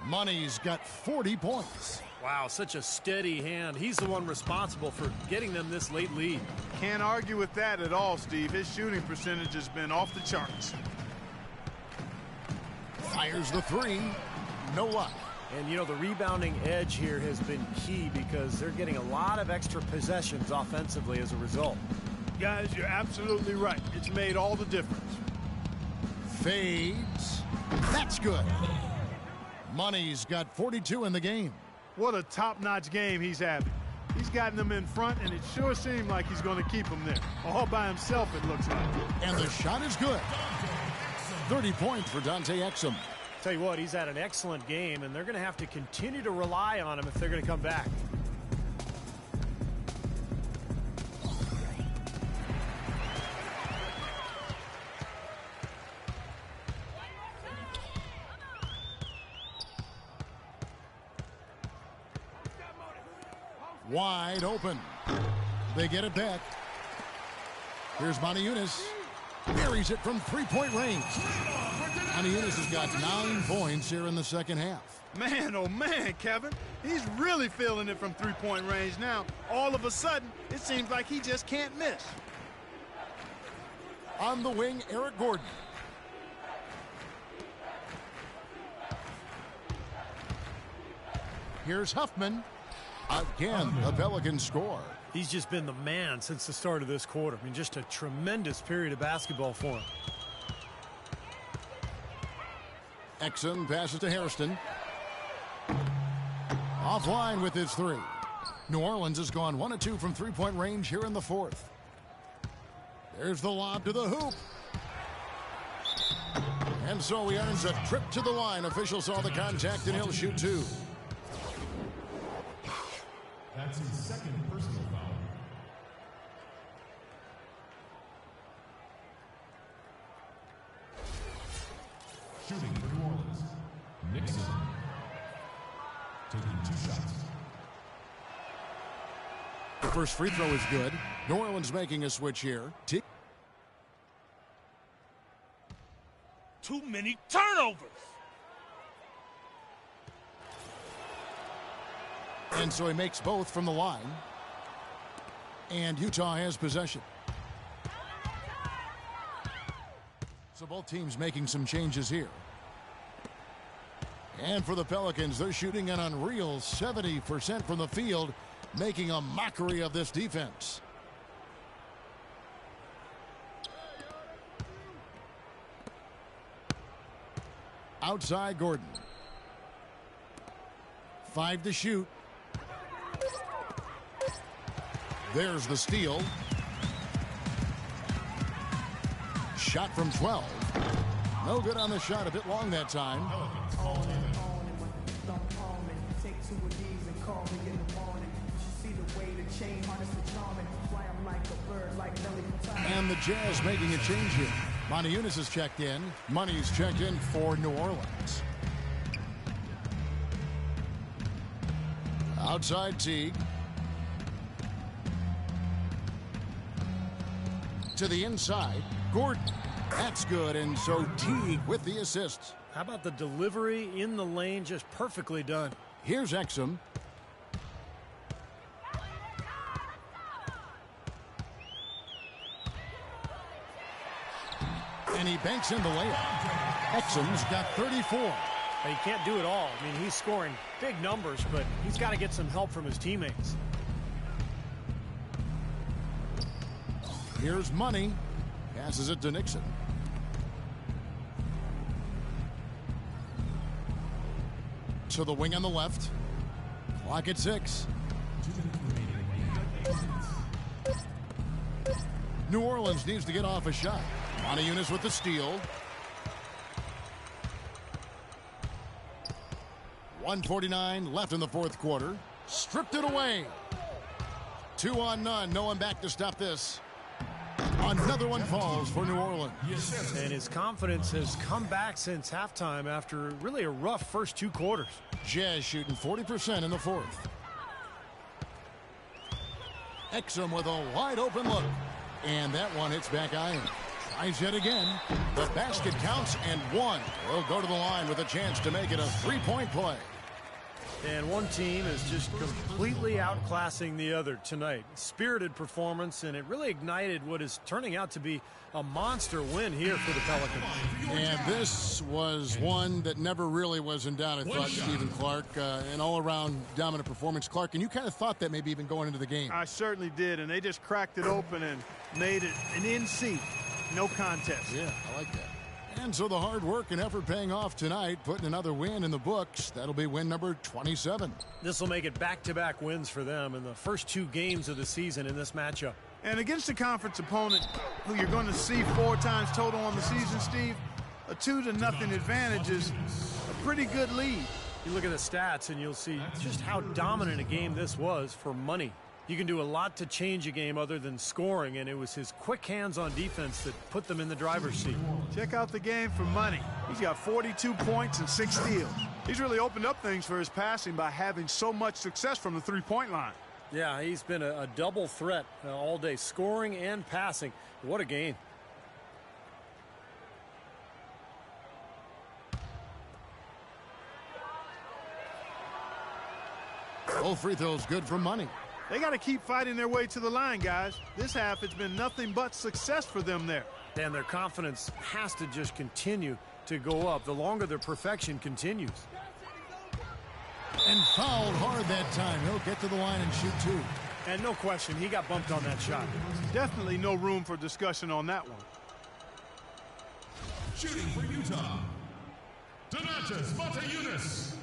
Money's got 40 points. Wow, such a steady hand. He's the one responsible for getting them this late lead. Can't argue with that at all, Steve. His shooting percentage has been off the charts. Fires the 3. No luck. And, you know, the rebounding edge here has been key because they're getting a lot of extra possessions offensively as a result. Guys, you're absolutely right. It's made all the difference. Fades. That's good. Money's got 42 in the game. What a top-notch game he's having. He's gotten them in front, and it sure seemed like he's going to keep them there. All by himself, it looks like. And the shot is good. 30 points for Dante Exum. Tell you what, he's had an excellent game, and they're going to have to continue to rely on him if they're going to come back. Wide open. They get it back. Here's Moniunas. Buries it from three-point range. Moniunas has got 9 points here in the second half. Man, oh man, Kevin. He's really feeling it from three-point range now. All of a sudden, it seems like he just can't miss. On the wing, Eric Gordon. Here's Huffman. Again, the Pelicans score. He's just been the man since the start of this quarter. I mean, just a tremendous period of basketball for him. Exum passes to Hairston. Offline with his three. New Orleans has gone 1 of 2 from three-point range here in the fourth. There's the lob to the hoop. And so he earns a trip to the line. Official saw the contact and he'll shoot two. That's his second personal foul. Shooting for New Orleans, Nixon. Taking 2 shots. The first free throw is good. New Orleans making a switch here. Too many turnovers. And so he makes both from the line. And Utah has possession. So both teams making some changes here. And for the Pelicans, they're shooting an unreal 70% from the field, making a mockery of this defense. Outside Gordon. 5 to shoot. There's the steal. Shot from 12. No good on the shot. A bit long that time. And the Jazz making a change here. Monty Eunice has checked in. Money's checked in for New Orleans. Outside Teague. To the inside. Gordon. That's good. And so Teague with the assist. How about the delivery in the lane? Just perfectly done. Here's Exum. And he banks in the layup. Exum's got 34. He can't do it all. I mean, he's scoring big numbers, but he's got to get some help from his teammates. Here's Money. Passes it to Nixon. To the wing on the left. Clock at 6. New Orleans needs to get off a shot. Monty Eunice with the steal. 1:49 left in the fourth quarter. Stripped it away. 2 on none. No one back to stop this. Another one falls for New Orleans. And his confidence has come back since halftime after really a rough first 2 quarters. Jazz shooting 40% in the fourth. Exum with a wide open look. And that one hits back iron. Tries yet again. The basket counts and one. Will go to the line with a chance to make it a 3-point play. And one team is just completely outclassing the other tonight. Spirited performance, and it really ignited what is turning out to be a monster win here for the Pelicans. And this was one that never really was in doubt, I thought, Stephen Clark. An all-around dominant performance. Clark, and you kind of thought that maybe even going into the game. I certainly did, and they just cracked it open and made it an in-seat. No contest. Yeah, I like that. And so the hard work and effort paying off tonight, putting another win in the books. That'll be win number 27. This will make it back-to-back wins for them in the first 2 games of the season in this matchup. And against a conference opponent who you're going to see 4 times total on the season, Steve, a 2-0 advantage is a pretty good lead. You look at the stats and you'll see just how dominant a game this was for Money. You can do a lot to change a game other than scoring, and it was his quick hands on defense that put them in the driver's seat. Check out the game for Money. He's got 42 points and 6 steals. He's really opened up things for his passing by having so much success from the three-point line. Yeah, he's been a double threat all day, scoring and passing. What a game. Both free throws good for Money. They got to keep fighting their way to the line, guys. This half, it's been nothing but success for them there. And their confidence has to just continue to go up the longer their perfection continues. And fouled hard that time. He'll get to the line and shoot two. And no question, he got bumped on that shot. Definitely no room for discussion on that one. Shooting for Utah, Donatas Motiejunas.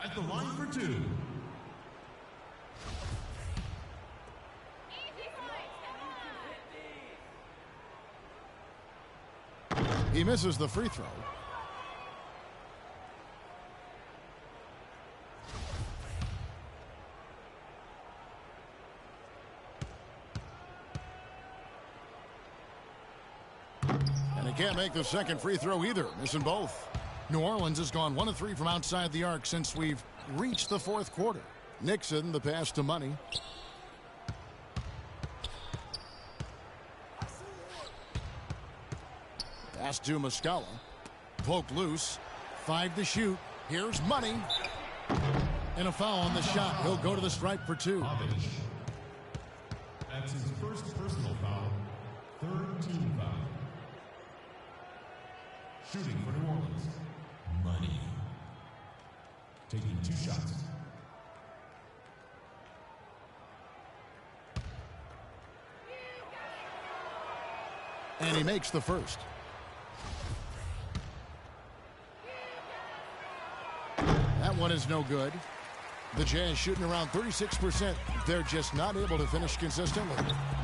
At the line for two. He misses the free throw. And he can't make the second free throw either, missing both. New Orleans has gone 1 of 3 from outside the arc since we've reached the fourth quarter. Nixon, the pass to Money. Pass to Muscala. Poked loose. 5 to shoot. Here's Money. And a foul on the shot. He'll go to the stripe for 2. That's his first personal foul. Third team foul. Shooting for New Orleans, Money. Taking 2 shots. And he makes the first. That one is no good. The Jazz shooting around 36%. They're just not able to finish consistently.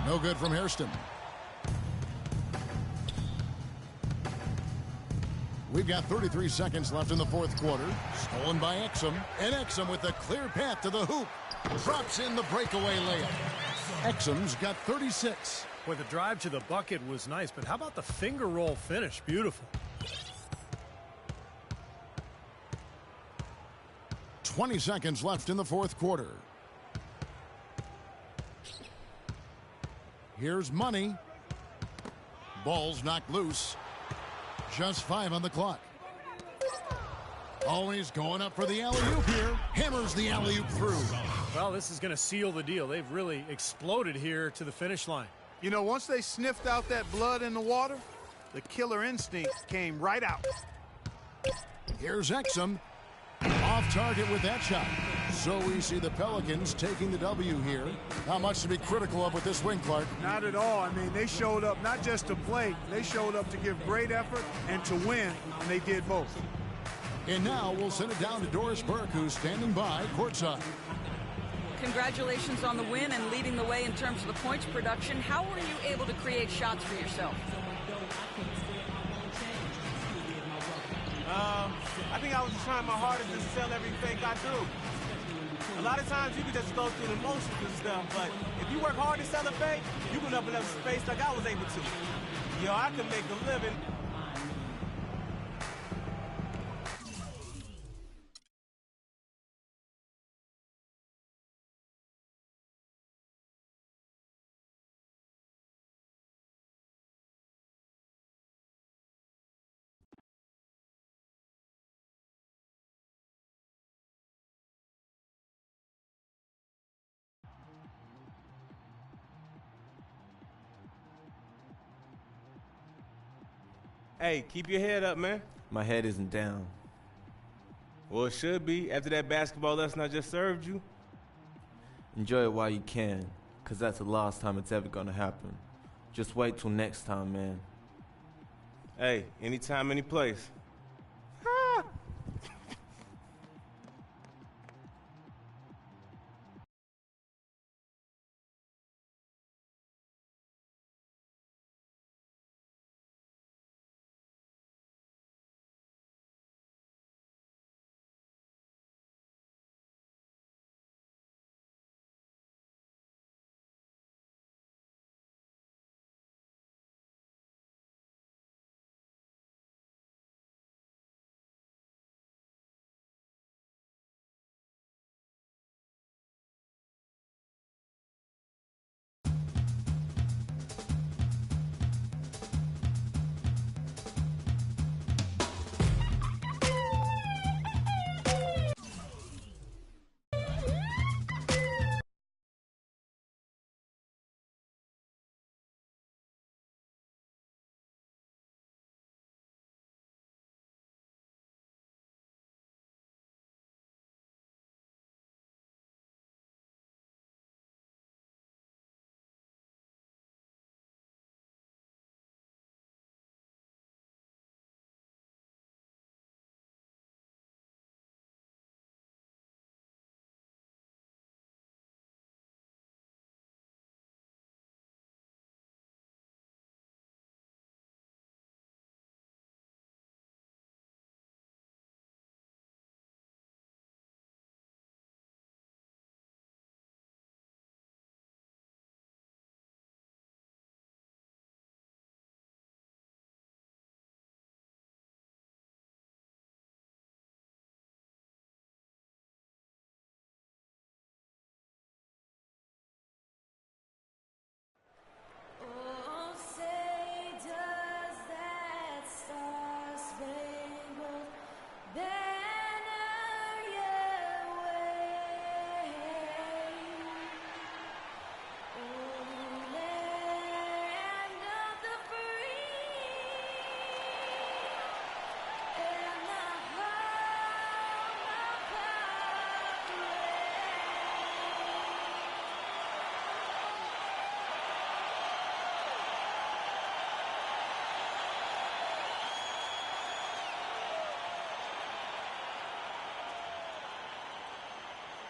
No good from Hairston. We've got 33 seconds left in the fourth quarter. Stolen by Exum. And Exum with a clear path to the hoop. Drops in the breakaway layup. Exum's got 36. Boy, the drive to the bucket was nice, but how about the finger roll finish? Beautiful. 20 seconds left in the fourth quarter. Here's Money. Ball's knocked loose. Just 5 on the clock. Always going up for the alley-oop here. Hammers the alley-oop through. Well, this is going to seal the deal. They've really exploded here to the finish line. You know, once they sniffed out that blood in the water, the killer instinct came right out. Here's Exum. Off target with that shot. So we see the Pelicans taking the W here. Not much to be critical of with this win, Clark. Not at all. I mean, they showed up not just to play. They showed up to give great effort and to win, and they did both. And now we'll send it down to Doris Burke, who's standing by courtside. Congratulations on the win and leading the way in terms of the points production. How were you able to create shots for yourself? I think I was just trying my hardest to sell every fake I threw. A lot of times you can just go through the motions and stuff, but if you work hard to sell a fake, you can open up space like I was able to. Yo, I can make a living. Hey, keep your head up, man. My head isn't down. Well, it should be after that basketball lesson I just served you. Enjoy it while you can, because that's the last time it's ever gonna happen. Just wait till next time, man. Hey, anytime, any place.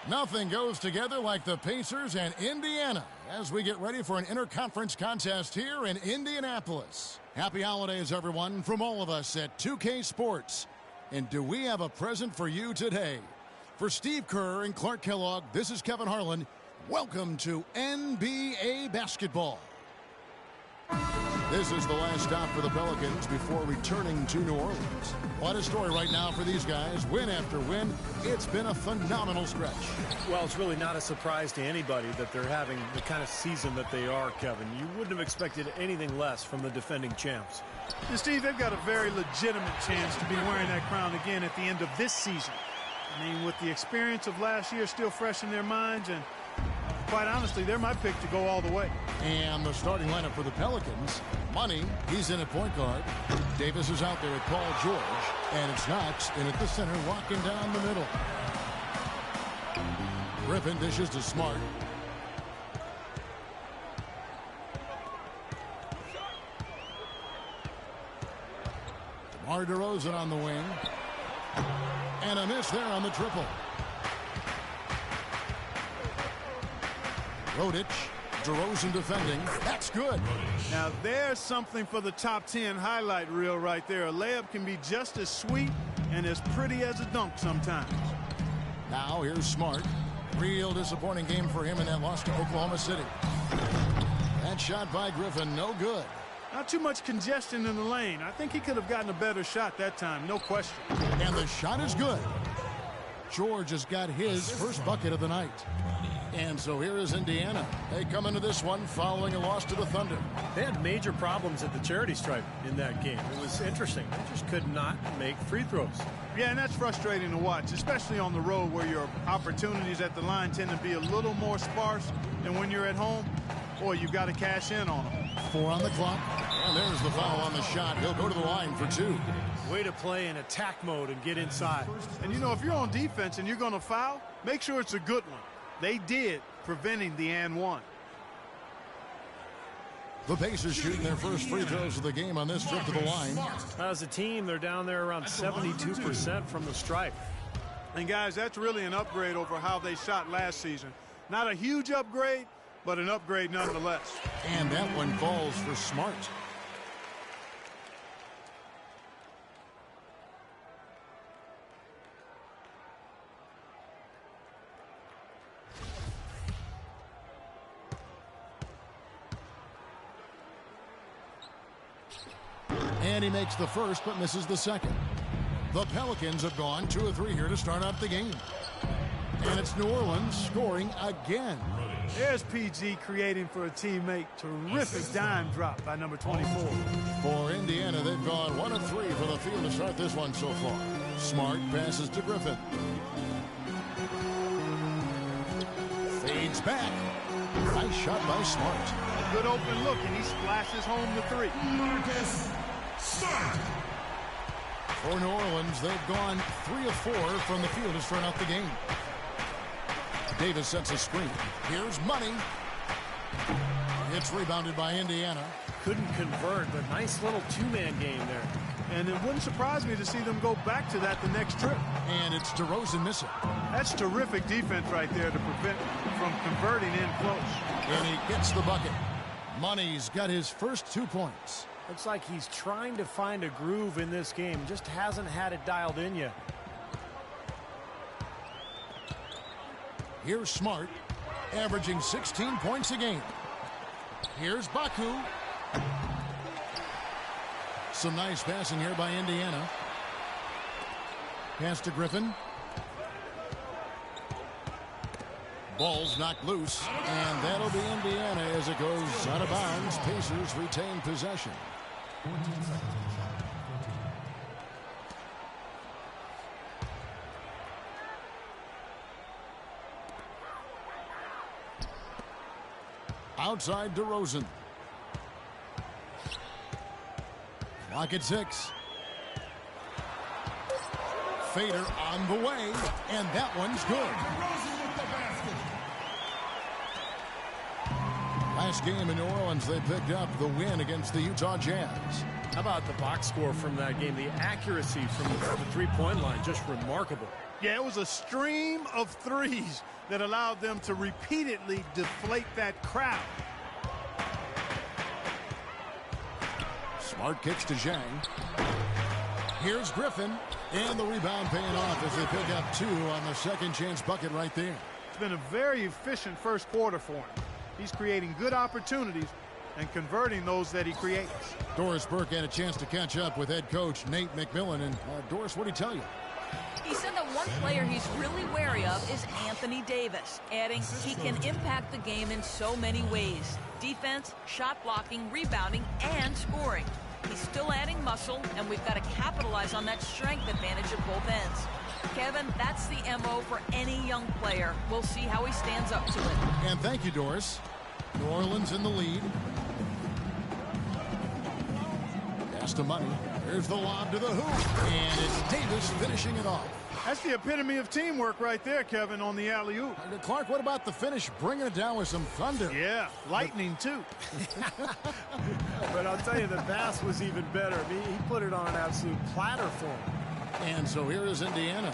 Nothing goes together like the Pacers and Indiana as we get ready for an interconference contest here in Indianapolis. Happy holidays, everyone, from all of us at 2K Sports. And do we have a present for you today? For Steve Kerr and Clark Kellogg, this is Kevin Harlan. Welcome to NBA basketball. This is the last stop for the Pelicans before returning to New Orleans. What a story right now for these guys. Win after win. It's been a phenomenal stretch. Well, it's really not a surprise to anybody that they're having the kind of season that they are, Kevin. You wouldn't have expected anything less from the defending champs. And Steve, they've got a very legitimate chance to be wearing that crown again at the end of this season. I mean, with the experience of last year still fresh in their minds, and quite honestly, they're my pick to go all the way. And the starting lineup for the Pelicans, Money, he's in at point guard. Davis is out there at Paul George. And it's Knox in at the center, walking down the middle. Griffin dishes to Smart. DeMar DeRozan on the wing. And a miss there on the triple. Rodic, DeRozan defending. That's good. Now there's something for the top 10 highlight reel right there. A layup can be just as sweet and as pretty as a dunk sometimes. Now here's Smart. Real disappointing game for him in that loss to Oklahoma City. That shot by Griffin, no good. Not too much congestion in the lane. I think he could have gotten a better shot that time, no question. And the shot is good. George has got his first bucket of the night. And so here is Indiana. They come into this one following a loss to the Thunder. They had major problems at the charity stripe in that game. It was interesting. They just could not make free throws. Yeah, and that's frustrating to watch, especially on the road where your opportunities at the line tend to be a little more sparse than when you're at home. Boy, you've got to cash in on them. 4 on the clock. And there's the foul on the shot. He'll go to the line for 2. Way to play in attack mode and get inside. And, you know, if you're on defense and you're going to foul, make sure it's a good one. They did, preventing the and one. The Pacers shooting their first free throws of the game on this trip to the line. As a team, they're down there around 72% from the stripe. And, guys, that's really an upgrade over how they shot last season. Not a huge upgrade, but an upgrade nonetheless. And that one falls for Smart. And he makes the first but misses the second. The Pelicans have gone 2 of 3 here to start out the game. And it's New Orleans scoring again. There's PG creating for a teammate. Terrific dime drop by number 24. For Indiana, they've gone 1 of 3 for the field to start this one so far. Smart passes to Griffin. Fades back. Nice shot by Smart. A good open look, and he splashes home the 3. Marcus Smart. For New Orleans, they've gone 3 of 4 from the field to start out the game. Davis sets a screen. Here's Money. It's rebounded by Indiana. Couldn't convert, but nice little two-man game there. And it wouldn't surprise me to see them go back to that the next trip. And it's DeRozan missing. That's terrific defense right there to prevent from converting in close. And he gets the bucket. Money's got his first 2 points. Looks like he's trying to find a groove in this game. Just hasn't had it dialed in yet. Here's Smart, averaging 16 points a game. Here's Baku. Some nice passing here by Indiana. Pass to Griffin. Ball's knocked loose, and that'll be Indiana as it goes out of bounds. Pacers retain possession. 14 seconds. Outside DeRozan. Clock at 6. Fader on the way, and that one's good. Last game in New Orleans, they picked up the win against the Utah Jazz. How about the box score from that game? The accuracy from the three-point line, just remarkable. Yeah, it was a stream of threes that allowed them to repeatedly deflate that crowd. Smart kicks to Zhang. Here's Griffin. And the rebound paying off as they pick up 2 on the second chance bucket right there. It's been a very efficient first quarter for him. He's creating good opportunities and converting those that he creates. Doris Burke had a chance to catch up with head coach Nate McMillan. And Doris, what did he tell you? He said that one player he's really wary of is Anthony Davis, adding he can impact the game in so many ways. Defense, shot blocking, rebounding, and scoring. He's still adding muscle, and we've got to capitalize on that strength advantage at both ends. Kevin, that's the MO for any young player. We'll see how he stands up to it. And thank you, Doris. New Orleans in the lead. Pass to Money. There's the lob to the hoop. And it's Davis finishing it off. That's the epitome of teamwork right there, Kevin, on the alley-oop. Clark, what about the finish? Bringing it down with some thunder. Yeah, lightning, too. But I'll tell you, the pass was even better. I mean, he put it on an absolute platter for him. And so here is Indiana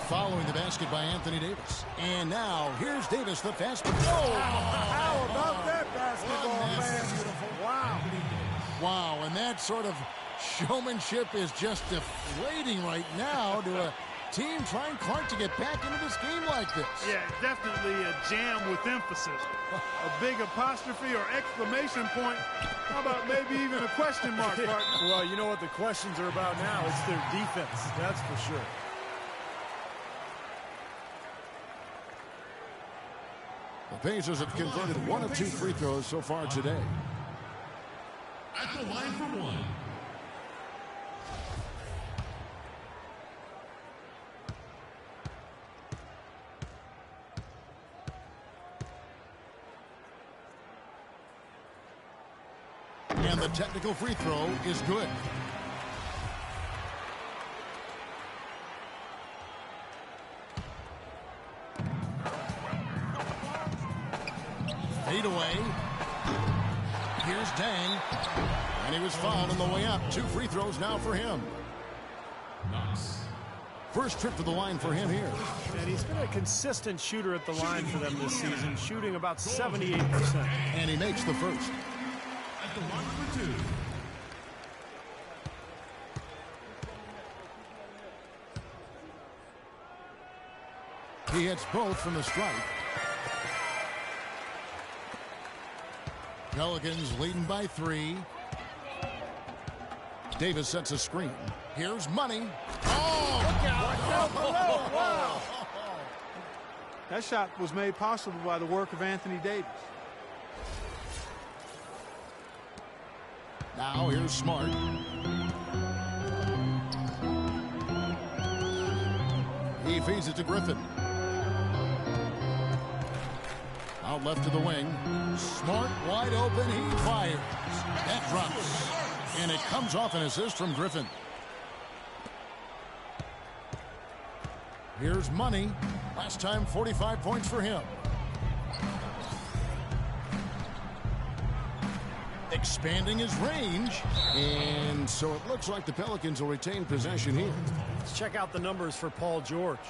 following the basket by Anthony Davis. And now here's Davis, the fast break. Oh, how about that basketball, man? Wow. Wow, and that sort of showmanship is just deflating right now to a team trying, Clark, to get back into this game like this. Yeah, definitely a jam with emphasis. A big apostrophe or exclamation point. How about maybe even a question mark, partner? Well, you know what the questions are about now? It's their defense, that's for sure. The Pacers have converted 1 of 2 free throws so far today. At the line for 1. And the technical free throw is good. Fade away. Here's Dang. And he was fouled on the way up. 2 free throws now for him. Knox. First trip to the line for him here. And he's been a consistent shooter at the line for them this season, shooting about 78%. And he makes the first. At the line for 2. He hits both from the strike. Pelicans leading by 3. Davis sets a screen. Here's Money. Oh! Look out! Wow! That shot was made possible by the work of Anthony Davis. Now here's Smart. He feeds it to Griffin. Out left to the wing. Smart wide open. He fires. That drops. And it comes off an assist from Griffin. Here's Money. Last time 45 points for him. Expanding his range. And so it looks like the Pelicans will retain possession here. Let's check out the numbers for Paul George.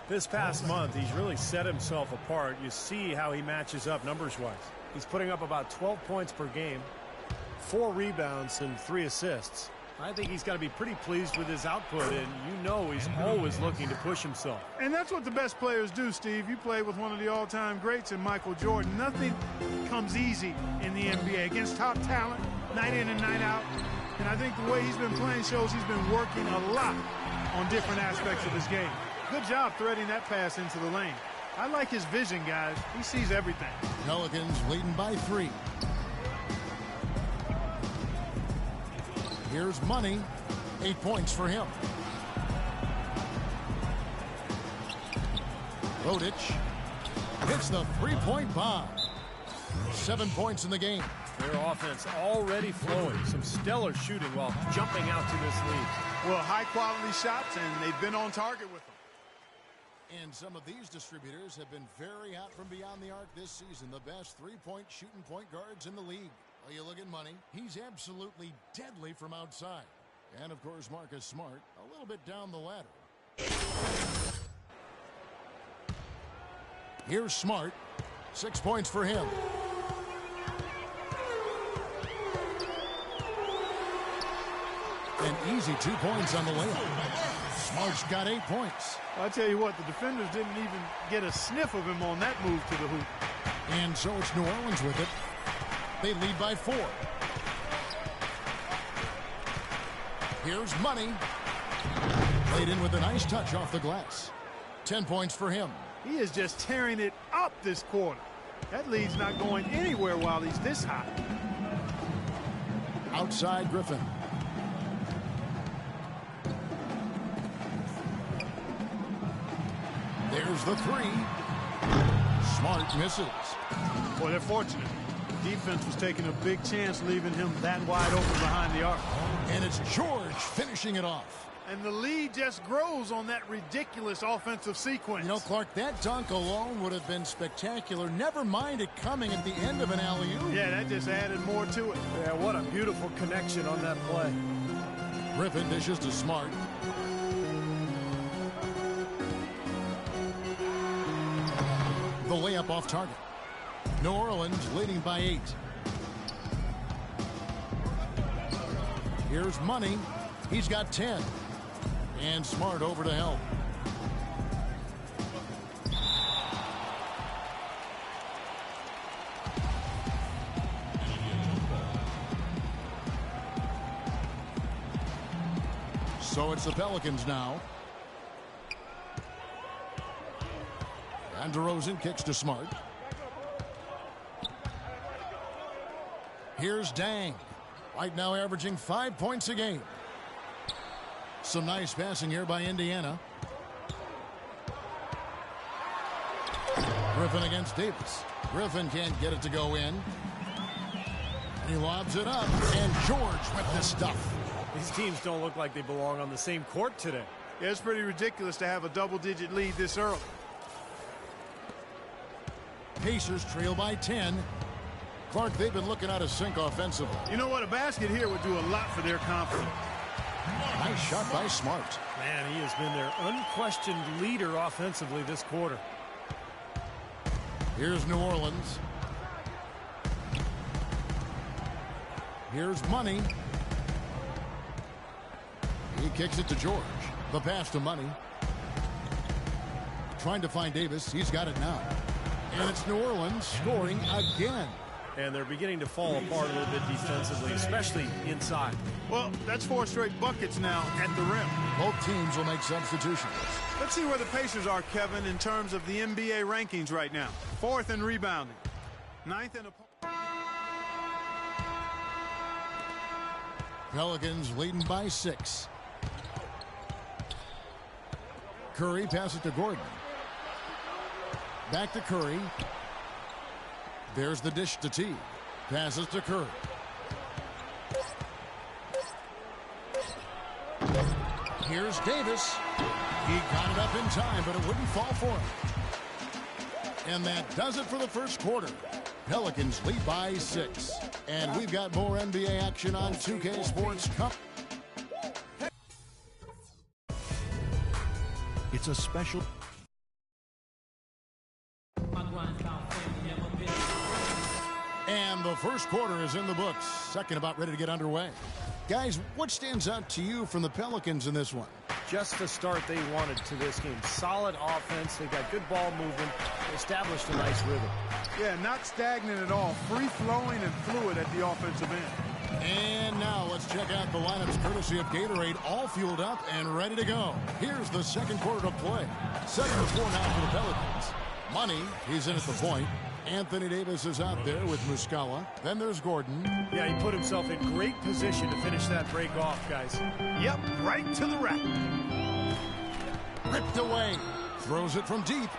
This past month, he's really set himself apart. You see how he matches up numbers-wise. He's putting up about 12 points per game, 4 rebounds, and 3 assists. I think he's got to be pretty pleased with his output, and you know he's always looking to push himself. And that's what the best players do, Steve. You play with one of the all-time greats in Michael Jordan. Nothing comes easy in the NBA against top talent, night in and night out. And I think the way he's been playing shows he's been working a lot on different aspects of his game. Good job threading that pass into the lane. I like his vision, guys. He sees everything. Pelicans leading by 3. Here's Money. 8 points for him. Rodic hits the 3-point bomb. 7 points in the game. Their offense already flowing. Some stellar shooting while jumping out to this lead. Well, high-quality shots, and they've been on target with them. And some of these distributors have been very hot from beyond the arc this season. The best 3-point shooting point guards in the league. Well, you look at Money. He's absolutely deadly from outside. And, of course, Marcus Smart a little bit down the ladder. Here's Smart. 6 points for him. An easy 2 points on the layup. Smart's got 8 points. Well, I tell you what, the defenders didn't even get a sniff of him on that move to the hoop. And so it's New Orleans with it. They lead by 4. Here's Money. Played in with a nice touch off the glass. 10 points for him. He is just tearing it up this quarter. That lead's not going anywhere while he's this hot. Outside Griffin. There's the 3. Smart misses. Boy, they're fortunate. Defense was taking a big chance leaving him that wide open behind the arc. And it's George finishing it off. And the lead just grows on that ridiculous offensive sequence. You know, Clark, that dunk alone would have been spectacular. Never mind it coming at the end of an alley-oop. Yeah, that just added more to it. Yeah, what a beautiful connection on that play. Griffin dishes to Smart. The layup off target. New Orleans leading by 8. Here's Money. He's got 10. And Smart over to help. So it's the Pelicans now. And DeRozan kicks to Smart. Here's Dang. Right now averaging 5 points a game. Some nice passing here by Indiana. Griffin against Davis. Griffin can't get it to go in. He lobs it up. And George with the stuff. These teams don't look like they belong on the same court today. Yeah, it's pretty ridiculous to have a double-digit lead this early. Pacers trail by 10. Clark, they've been looking out of sync offensively. You know what? A basket here would do a lot for their confidence. Nice shot by Smart. Man, he has been their unquestioned leader offensively this quarter. Here's New Orleans. Here's Money. He kicks it to George. The pass to Money. Trying to find Davis. He's got it now. And it's New Orleans scoring again. And they're beginning to fall apart a little bit defensively, especially inside. Well, that's 4 straight buckets now at the rim. Both teams will make substitutions. Let's see where the Pacers are, Kevin, in terms of the NBA rankings right now. 4th in rebounding. 9th in Pelicans leading by 6. Curry passes to Gordon. Back to Curry. There's the dish to T. Passes to Curry. Here's Davis. He got it up in time, but it wouldn't fall for him. And that does it for the first quarter. Pelicans lead by 6. And we've got more NBA action on 2K Sports Cup. It's a special... And the first quarter is in the books. Second about ready to get underway. Guys, what stands out to you from the Pelicans in this one? Just the start they wanted to this game. Solid offense. They got good ball movement. They established a nice rhythm. Yeah, not stagnant at all. Free-flowing and fluid at the offensive end. And now let's check out the lineups courtesy of Gatorade, all fueled up and ready to go. Here's the second quarter to play. 7-4 now for the Pelicans. Money, he's in at the point. Anthony Davis is out there with Muscala. Then there's Gordon. Yeah, he put himself in great position to finish that break off, guys. Yep, right to the rack. Ripped away. Throws it from deep.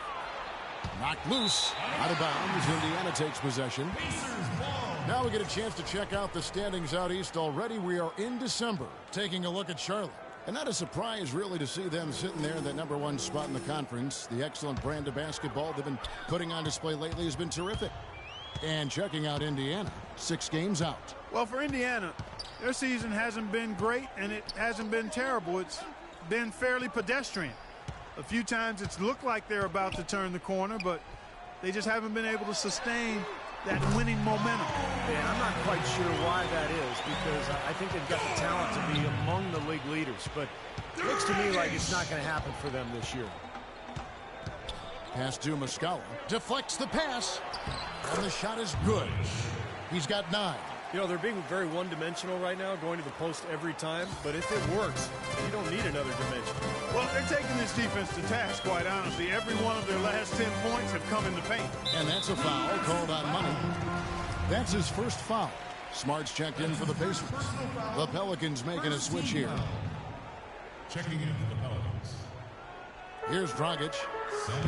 Knocked loose. Out of bounds. Indiana takes possession. Now we get a chance to check out the standings out east already. We are in December. Taking a look at Charlotte. And not a surprise, really, to see them sitting there in that #1 spot in the conference. The excellent brand of basketball they've been putting on display lately has been terrific. And checking out Indiana, 6 games out. Well, for Indiana, their season hasn't been great, and it hasn't been terrible. It's been fairly pedestrian. A few times it's looked like they're about to turn the corner, but They just haven't been able to sustain that winning momentum. And I'm not quite sure why that is, because I think they've got the talent to be among the league leaders. But it looks to me like it's not going to happen for them this year. Pass to Muscala. Deflects the pass. And the shot is good. He's got 9. You know, they're being very one-dimensional right now, going to the post every time. But if it works, you don't need another dimension. Well, they're taking this defense to task, quite honestly. Every one of their last 10 points have come in the paint. And that's a foul called on Money. That's his first foul. Smart's checked in for the Pacers. The Pelicans making a switch here. Checking in for the Pelicans. Here's Dragic.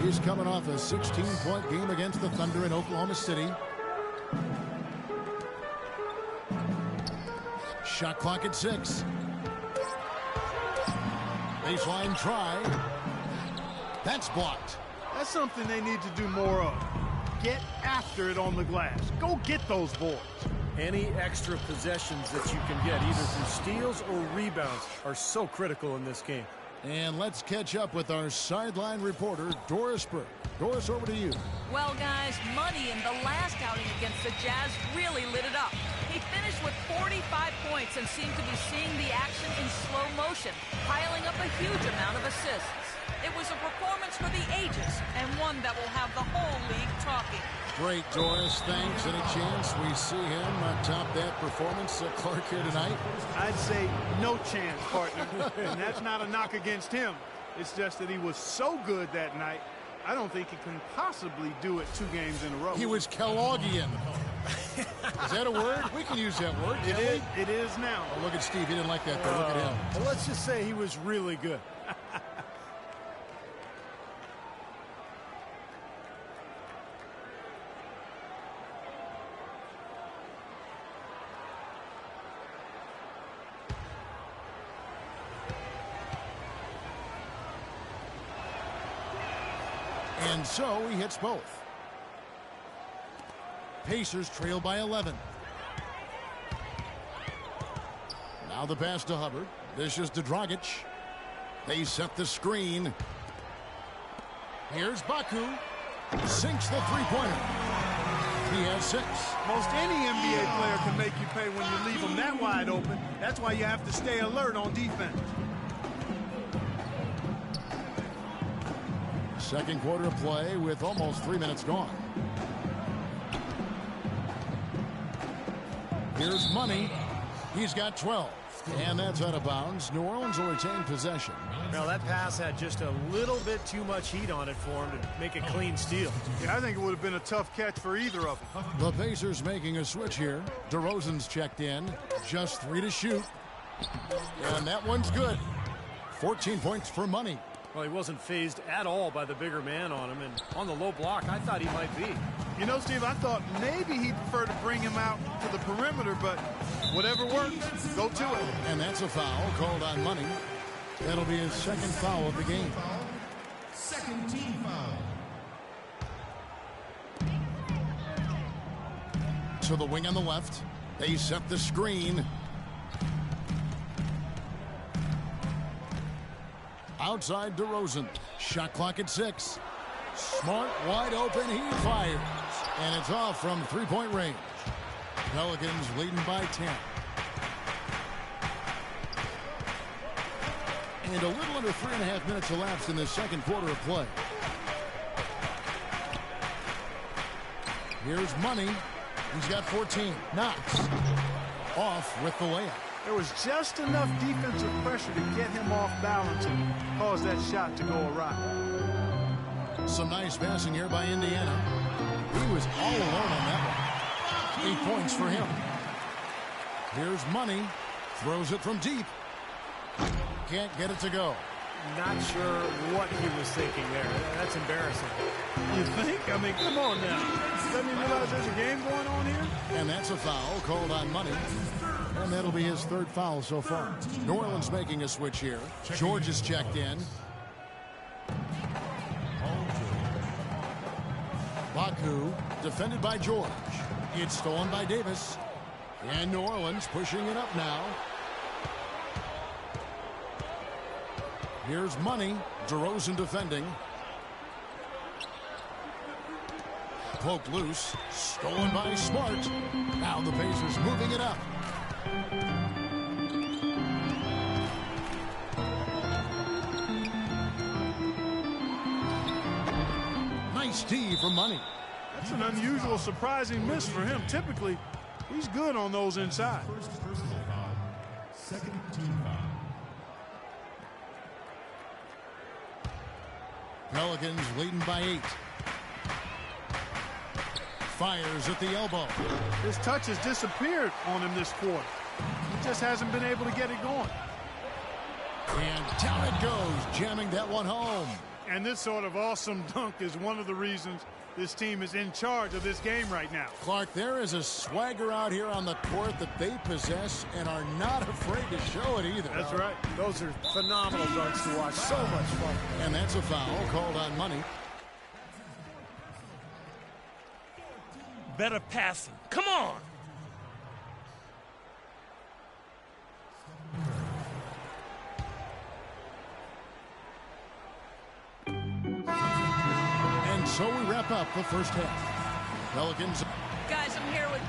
He's coming off a 16-point game against the Thunder in Oklahoma City. Shot clock at 6. Baseline try. That's blocked. That's something they need to do more of. Get after it on the glass. Go get those boards. Any extra possessions that you can get, either through steals or rebounds, are so critical in this game. And let's catch up with our sideline reporter, Doris Burke. Doris, over to you. Well, guys, Money in the last outing against the Jazz really lit it up. He finished with 45 points and seemed to be seeing the action in slow motion, piling up a huge amount of assists. It was a performance for the ages, and one that will have the whole league talking. Great, Doris. Thanks. Any chance we see him top that performance at Clark here tonight? I'd say no chance, partner. And that's not a knock against him. It's just that he was so good that night, I don't think he can possibly do it 2 games in a row. He was Kelloggian. Is that a word? We can use that word. It is now. Oh, look at Steve. He didn't like that, though. Look at him. Well, let's just say he was really good. And so he hits both. Pacers trail by 11. Now the pass to Hubbard. This is to Dragic. They set the screen. Here's Baku. Sinks the three-pointer. He has 6. Most any NBA player can make you pay when you leave them that wide open. That's why you have to stay alert on defense. Second quarter of play with almost 3 minutes gone. Here's Money. He's got 12. And that's out of bounds. New Orleans will retain possession. Now, that pass had just a little bit too much heat on it for him to make a clean steal. Yeah, I think it would have been a tough catch for either of them. The Pacers making a switch here. DeRozan's checked in. Just 3 to shoot. And that one's good. 14 points for Money. Well, he wasn't fazed at all by the bigger man on him, and on the low block, I thought he might be. You know, Steve, I thought maybe he'd prefer to bring him out to the perimeter, but whatever works, go to it. And that's a foul called on Money. That'll be his second foul of the game. Second team foul. To the wing on the left. They set the screen. Outside DeRozan. Shot clock at 6. Smart wide open. He fires. And it's off from 3-point range. Pelicans leading by 10. And a little under 3.5 minutes elapsed in the second quarter of play. Here's Money. He's got 14. Knox off with the layup. There was just enough defensive pressure to get him off balance and cause that shot to go awry. Some nice passing here by Indiana. He was all alone on that one. 8 points for him. Here's Money. Throws it from deep. Can't get it to go. Not sure what he was thinking there. That's embarrassing. You think? I mean, come on now. Doesn't he realize there's a game going on here? And that's a foul called on Money. And that'll be his third foul so far. New Orleans making a switch here. George is checked in. Baku defended by George. It's stolen by Davis. And New Orleans pushing it up now. Here's Money. DeRozan defending. Poked loose. Stolen by Smart. Now the Pacers moving it up. Nice D for Money. That's an unusual, surprising miss for him. Typically, he's good on those inside. First personal foul. Second team foul. Pelicans leading by 8. Fires at the elbow. His touch has disappeared on him this quarter. He just hasn't been able to get it going. And down it goes, jamming that one home. And this sort of awesome dunk is one of the reasons this team is in charge of this game right now. Clark, there is a swagger out here on the court that they possess and are not afraid to show it either. That's right. Those are phenomenal dunks to watch. So much fun. And that's a foul called on Money. Better passing. Come on. And so we wrap up the first half. Pelicans. Guys, I'm here with...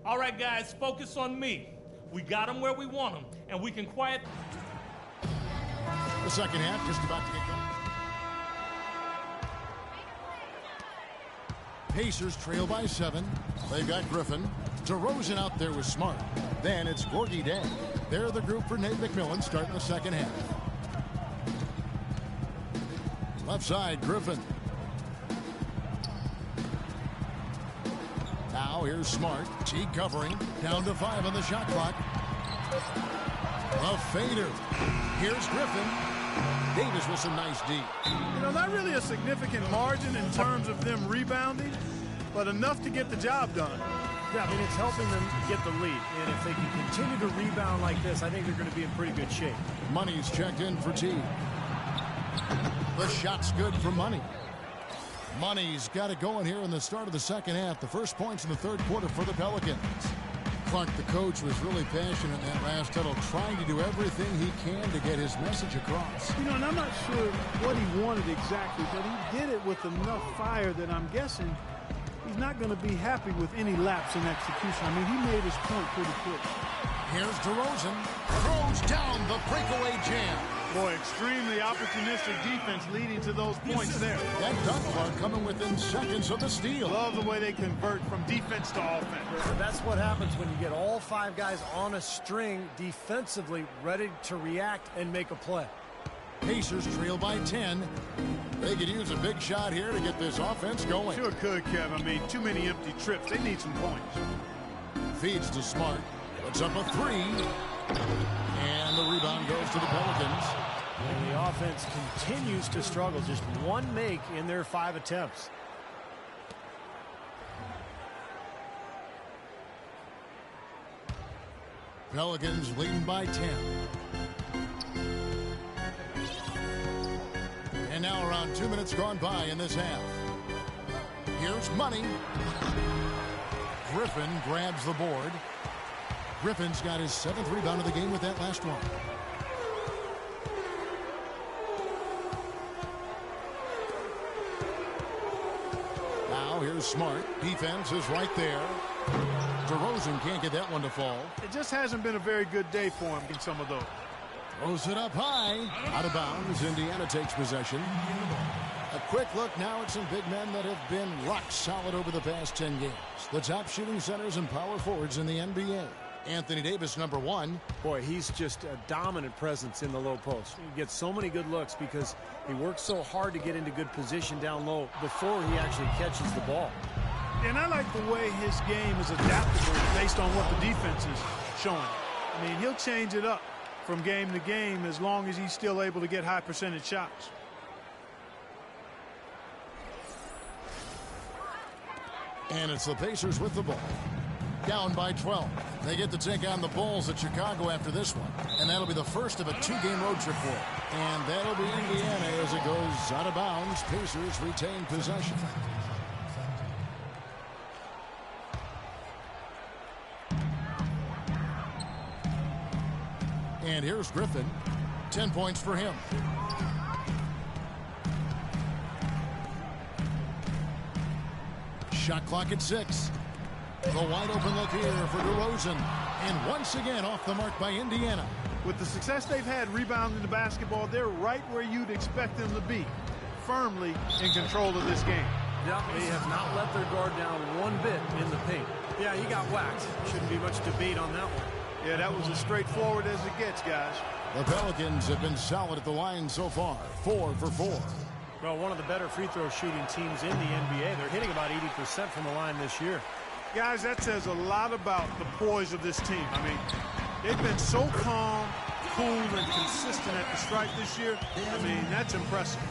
All right, guys, focus on me. We got them where we want them, and we can quiet... The second half just about to get going. Pacers trail by 7. They've got Griffin. DeRozan out there with Smart. Then it's Gorgie Day. They're the group for Nate McMillan starting the second half. Left side, Griffin. Now here's Smart. T covering. Down to 5 on the shot clock. A fader. Here's Griffin. Davis with some nice D. You know, not really a significant margin in terms of them rebounding, but enough to get the job done. Yeah, I mean, it's helping them get the lead. And if they can continue to rebound like this, I think they're going to be in pretty good shape. Money's checked in for T. The shot's good for Money. Money's got it going here in the start of the second half. The first points in the third quarter for the Pelicans. Clark, the coach, was really passionate in that last huddle, trying to do everything he can to get his message across. You know, and I'm not sure what he wanted exactly, but he did it with enough fire that I'm guessing he's not going to be happy with any lapse in execution. I mean, he made his point pretty quick. Here's DeRozan. Throws down the breakaway jam. Boy, extremely opportunistic defense leading to those points there. That dunk, Clark, coming within seconds of the steal. Love the way they convert from defense to offense. That's what happens when you get all 5 guys on a string defensively ready to react and make a play. Pacers trail by 10. They could use a big shot here to get this offense going. Sure could, Kev. I mean, too many empty trips. They need some points. Feeds to Smart. Puts up a 3. And the rebound goes to the Pelicans. And the offense continues to struggle. Just one make in their 5 attempts. Pelicans leading by 10. And now around 2 minutes gone by in this half. Here's Money. Griffin grabs the board. Griffin's got his 7th rebound of the game with that last one. Now here's Smart. Defense is right there. DeRozan can't get that one to fall. It just hasn't been a very good day for him in some of those. Throws it up high. Out of bounds. Indiana takes possession. A quick look now at some big men that have been rock solid over the past 10 games. The top shooting centers and power forwards in the NBA. Anthony Davis, number 1. Boy, he's just a dominant presence in the low post. He gets so many good looks because he works so hard to get into good position down low before he actually catches the ball. And I like the way his game is adaptable based on what the defense is showing. I mean, he'll change it up from game to game as long as he's still able to get high percentage shots. And it's the Pacers with the ball. Down by 12. They get to take on the Bulls at Chicago after this one. And that'll be the first of a 2-game road trip for them. And that'll be Indiana as it goes out of bounds. Pacers retain possession. And here's Griffin. 10 points for him. Shot clock at 6. The wide open look here for DeRozan. And once again off the mark by Indiana. With the success they've had rebounding the basketball, they're right where you'd expect them to be, firmly in control of this game. Yeah, they have not let their guard down one bit in the paint. Yeah, he got whacked. Shouldn't be much debate on that one. Yeah, that was as straightforward as it gets, guys. The Pelicans have been solid at the line so far, 4 for 4. Well, one of the better free throw shooting teams in the NBA. They're hitting about 80% from the line this year. Guys, that says a lot about the poise of this team. I mean, they've been so calm, cool, and consistent at the stripe this year. I mean, that's impressive.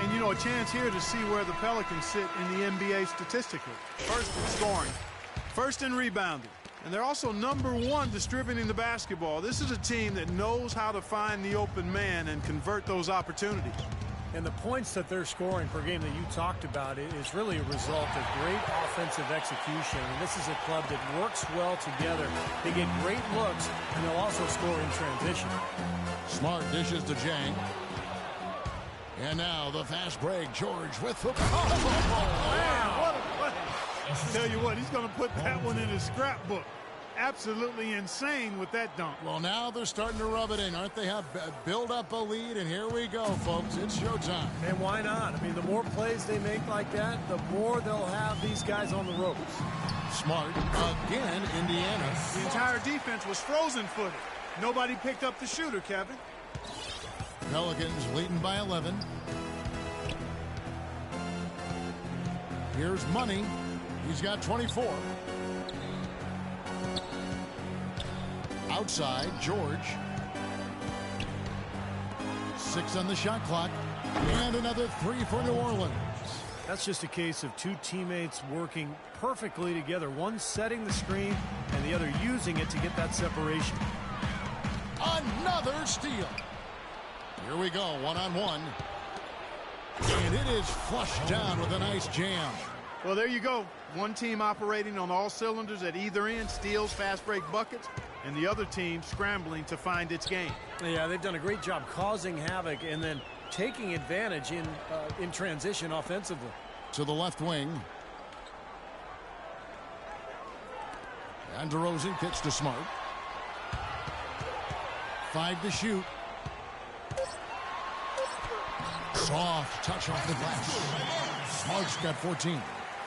And, you know, a chance here to see where the Pelicans sit in the NBA statistically. First in scoring, first in rebounding, and they're also #1 distributing the basketball. This is a team that knows how to find the open man and convert those opportunities. And the points that they're scoring per game that you talked about is really a result of great offensive execution. And this is a club that works well together. They get great looks, and they'll also score in transition. Smart dishes to Jang. And now the fast break. George with the... Oh, man, what a play. Tell you what, he's going to put that one in his scrapbook. Absolutely insane with that dunk. Well, now they're starting to rub it in, aren't they? Have build up a lead, and here we go, folks. It's showtime. And why not? I mean, the more plays they make like that, the more they'll have these guys on the ropes. Smart again, Indiana. The entire defense was frozen-footed. Nobody picked up the shooter, Kevin. Pelicans leading by 11. Here's Money. He's got 24. Outside, George. 6 on the shot clock. And another 3 for New Orleans. That's just a case of two teammates working perfectly together. One setting the screen and the other using it to get that separation. Another steal. Here we go, one-on-one. And it is flushed down with a nice jam. Well, there you go. One team operating on all cylinders at either end, steals, fast break buckets, and the other team scrambling to find its game. Yeah, they've done a great job causing havoc and then taking advantage in transition offensively. To the left wing. And DeRozan kicks to Smart. 5 to shoot. Soft touch off the glass. Smart's got 14.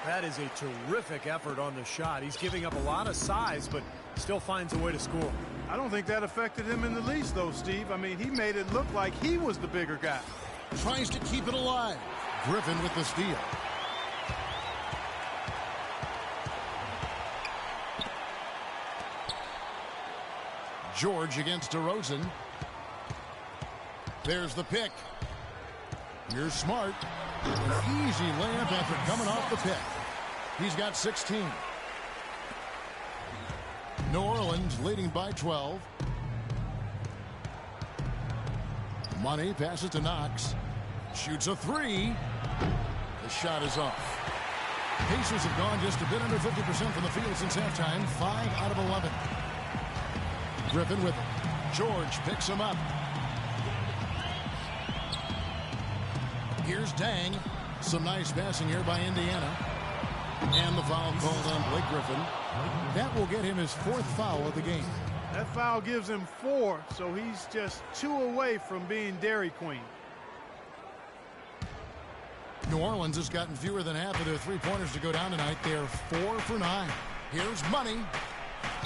That is a terrific effort on the shot. He's giving up a lot of size, but still finds a way to score. I don't think that affected him in the least, though, Steve. I mean, he made it look like he was the bigger guy. Tries to keep it alive. Griffin with the steal. George against DeRozan. There's the pick. Here's Smart. An easy layup after coming off the pick. He's got 16. New Orleans leading by 12. Money passes to Knox. Shoots a 3. The shot is off. Pacers have gone just a bit under 50% from the field since halftime. 5 out of 11. Griffin with it. George picks him up. Here's Dang. Some nice passing here by Indiana. And the foul called on Blake Griffin. That will get him his 4th foul of the game. That foul gives him 4, so he's just 2 away from being Dairy Queen. New Orleans has gotten fewer than half of their three-pointers to go down tonight. They're 4 for 9. Here's Money.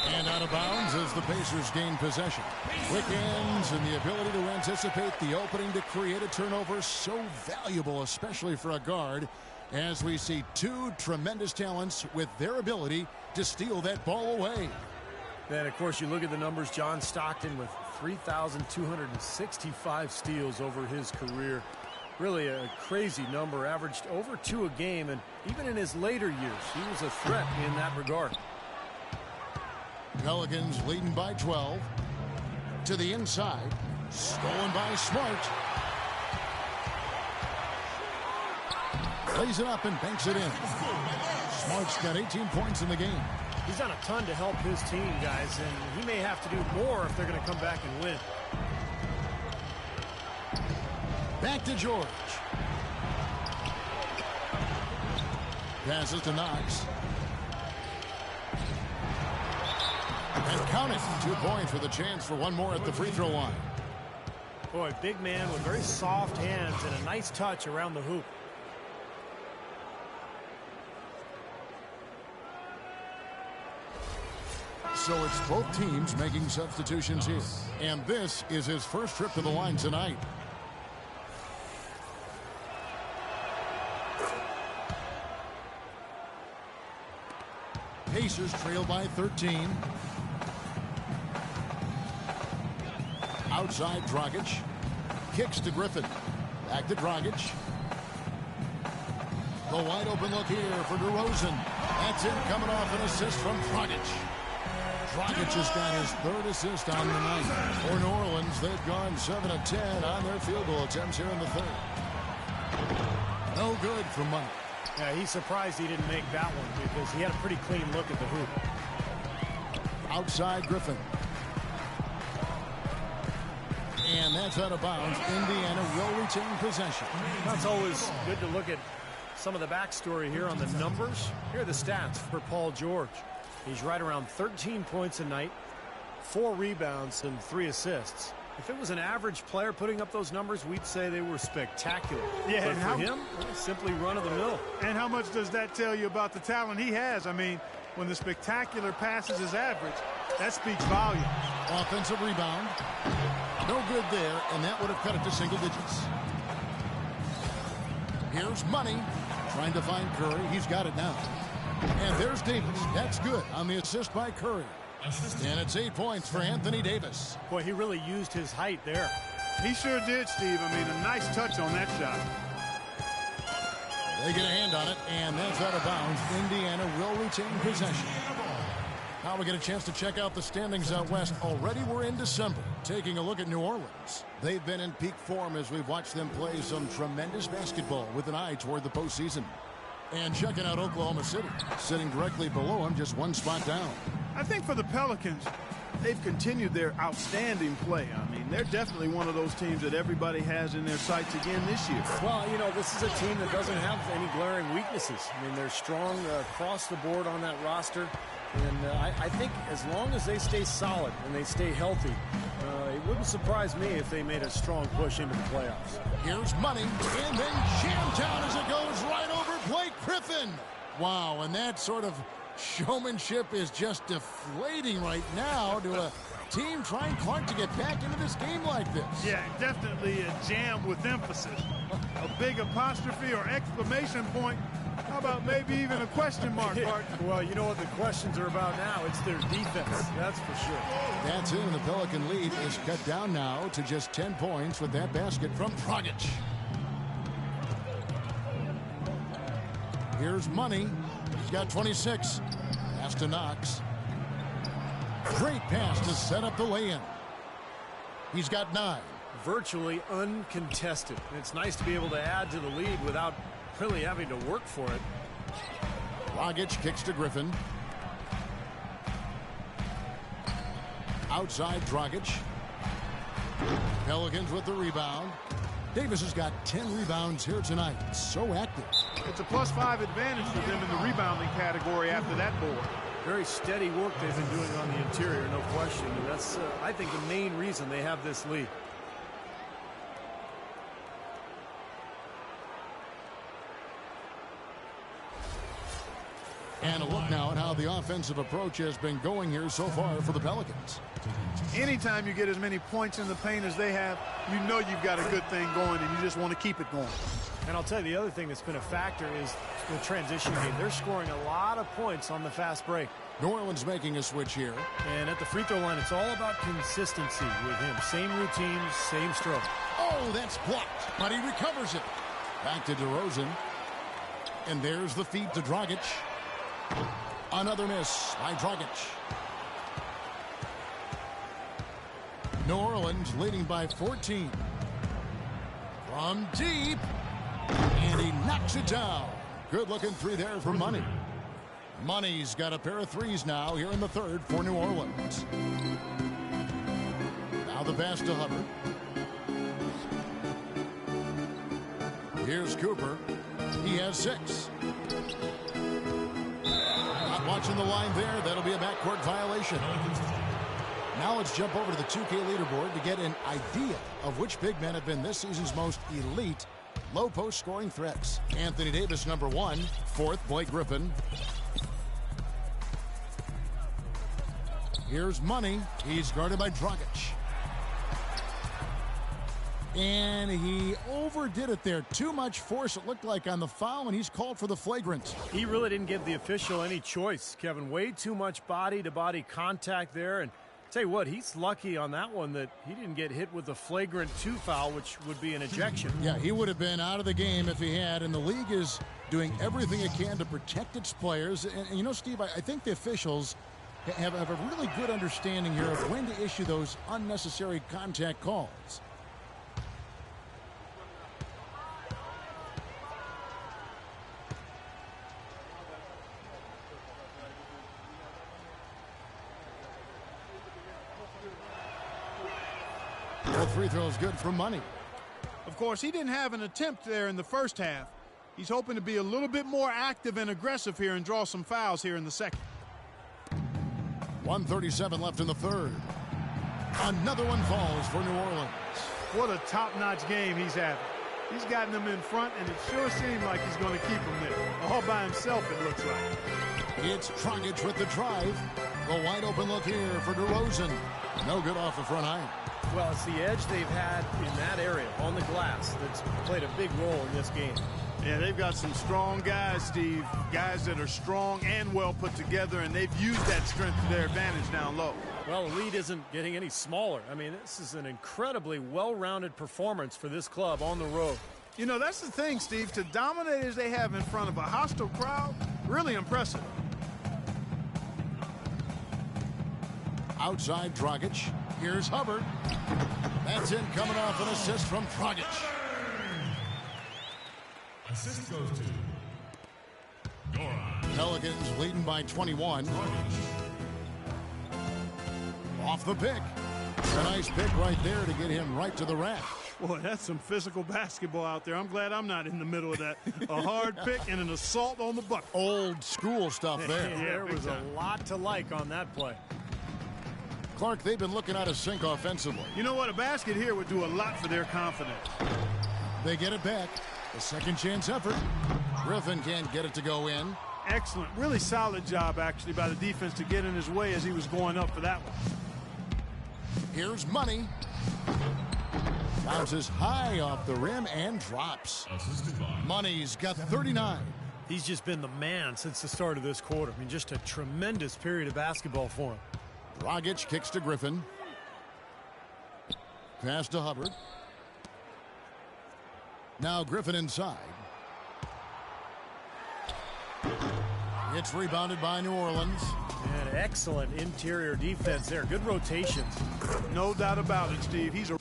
And out of bounds as the Pacers gain possession. Quick ends and the ability to anticipate the opening to create a turnover, so valuable, especially for a guard, as we see 2 tremendous talents with their ability to steal that ball away. Then, of course, you look at the numbers. John Stockton with 3,265 steals over his career. Really a crazy number, averaged over 2 a game, and even in his later years, he was a threat in that regard. Pelicans leading by 12. To the inside. Stolen by Smart. Lays it up and banks it in. Smart's got 18 points in the game. He's done a ton to help his team, guys, and he may have to do more if they're going to come back and win. Back to George. Passes to Knox. And count it. 2 points with a chance for one more at the free throw line. Boy, big man with very soft hands and a nice touch around the hoop. So it's both teams making substitutions here. And this is his first trip to the line tonight. Pacers trail by 13. Outside Dragic. Kicks to Griffin. Back to Dragic. The wide open look here for DeRozan. That's it, coming off an assist from Dragic. Dragic has got his 3rd assist on the night. For New Orleans, they've gone 7 of 10 on their field goal attempts here in the 3rd. No good from Money. Yeah, he's surprised he didn't make that one because he had a pretty clean look at the hoop. Outside Griffin. And that's out of bounds. Indiana will retain possession. That's always good to look at some of the backstory here on the numbers. Here are the stats for Paul George. He's right around 13 points a night, 4 rebounds, and 3 assists. If it was an average player putting up those numbers, we'd say they were spectacular. Yeah, but and for him, simply run-of-the-mill. And how much does that tell you about the talent he has? I mean, when the spectacular passes is average, that speaks volume. Offensive rebound. No good there, and that would have cut it to single digits. Here's Money. Trying to find Curry. He's got it now. And there's Davis. That's good on the assist by Curry. And it's 8 points for Anthony Davis. Boy, he really used his height there. He sure did, Steve. I mean, a nice touch on that shot. They get a hand on it, and that's out of bounds. Indiana will retain possession. Now we get a chance to check out the standings out west. Already we're in December. Taking a look at New Orleans. They've been in peak form as we've watched them play some tremendous basketball with an eye toward the postseason. And checking out Oklahoma City, sitting directly below them, just 1 spot down. I think for the Pelicans, they've continued their outstanding play. I mean, they're definitely one of those teams that everybody has in their sights again this year. Well, you know, this is a team that doesn't have any glaring weaknesses. I mean, they're strong across the board on that roster. And I think as long as they stay solid and they stay healthy, it wouldn't surprise me if they made a strong push into the playoffs. Here's Money, and then jammed down as it goes right over Blake Griffin. Wow, and that sort of showmanship is just deflating right now to a team trying Clark to get back into this game like this. Yeah, definitely a jam with emphasis. A big apostrophe or exclamation point. How about maybe even a question mark, Bart? Well, you know what the questions are about now. It's their defense, that's for sure. That's it, and the Pelican lead is cut down now to just 10 points with that basket from Dragic. Here's Money. He's got 26. Pass to Knox. Great pass to set up the lay-in. He's got 9. Virtually uncontested. And it's nice to be able to add to the lead without really having to work for it. Dragic kicks to Griffin. Outside Dragic. Pelicans with the rebound. Davis has got 10 rebounds here tonight. So active. It's a +5 advantage for them in the rebounding category after that board. Very steady work they've been doing on the interior, no question. And that's, I think, the main reason they have this lead. And a look now at how the offensive approach has been going here so far for the Pelicans. Anytime you get as many points in the paint as they have, you know you've got a good thing going and you just want to keep it going. And I'll tell you, the other thing that's been a factor is the transition game. They're scoring a lot of points on the fast break. New Orleans making a switch here. And at the free throw line, it's all about consistency with him. Same routine, same stroke. Oh, that's blocked, but he recovers it. Back to DeRozan. And there's the feed to Dragic. Another miss by Dragic. New Orleans leading by 14. From deep. And he knocks it down. Good looking three there for Money. Money's got a pair of threes now here in the third for New Orleans. Now the pass to Hubbard. Here's Cooper. He has 6. Not watching the line there. That'll be a backcourt violation. Now let's jump over to the 2K leaderboard to get an idea of which big men have been this season's most elite low post scoring threats. Anthony Davis, number 1. 4th, Blake Griffin. Here's Money. He's guarded by Dragic. And he overdid it there. Too much force, it looked like, on the foul, and he's called for the flagrant. He really didn't give the official any choice, Kevin. Way too much body-to-body contact there. And tell you what, he's lucky on that one that he didn't get hit with the flagrant 2 foul, which would be an ejection. Yeah, he would have been out of the game if he had, and the league is doing everything it can to protect its players. And you know, Steve, I think the officials have a really good understanding here of when to issue those unnecessary contact calls. Both free throws good for Money. Of course, he didn't have an attempt there in the first half. He's hoping to be a little bit more active and aggressive here and draw some fouls here in the second. 1:37 left in the third. Another one falls for New Orleans. What a top-notch game he's having. He's gotten them in front, and it sure seemed like he's going to keep them there. All by himself, it looks like. It's Dragic with the drive. The wide open look here for DeRozan. No good off the front iron. Well, it's the edge they've had in that area on the glass that's played a big role in this game. Yeah, they've got some strong guys, Steve. Guys that are strong and well put together, and they've used that strength to their advantage down low. Well, the lead isn't getting any smaller. I mean, this is an incredibly well-rounded performance for this club on the road. You know, that's the thing, Steve. To dominate as they have in front of a hostile crowd, really impressive. Outside Dragic. Here's Hubbard. That's in, coming off an assist from Dragic. Assist goes to Goran. Pelicans leading by 21. Off the pick. A nice pick right there to get him right to the rack. Boy, that's some physical basketball out there. I'm glad I'm not in the middle of that. A hard pick and an assault on the bucket. Old school stuff there. Yeah, there was a lot to like on that play. Clark, they've been looking out of sync offensively. You know what? A basket here would do a lot for their confidence. They get it back. A second chance effort. Griffin can't get it to go in. Excellent. Really solid job, actually, by the defense to get in his way as he was going up for that one. Here's Money. Bounces high off the rim and drops. Money's got 39. He's just been the man since the start of this quarter. I mean, just a tremendous period of basketball for him. Dragic kicks to Griffin. Pass to Hubbard. Now Griffin inside. It's rebounded by New Orleans. And excellent interior defense there. Good rotations. No doubt about it, Steve. He's a...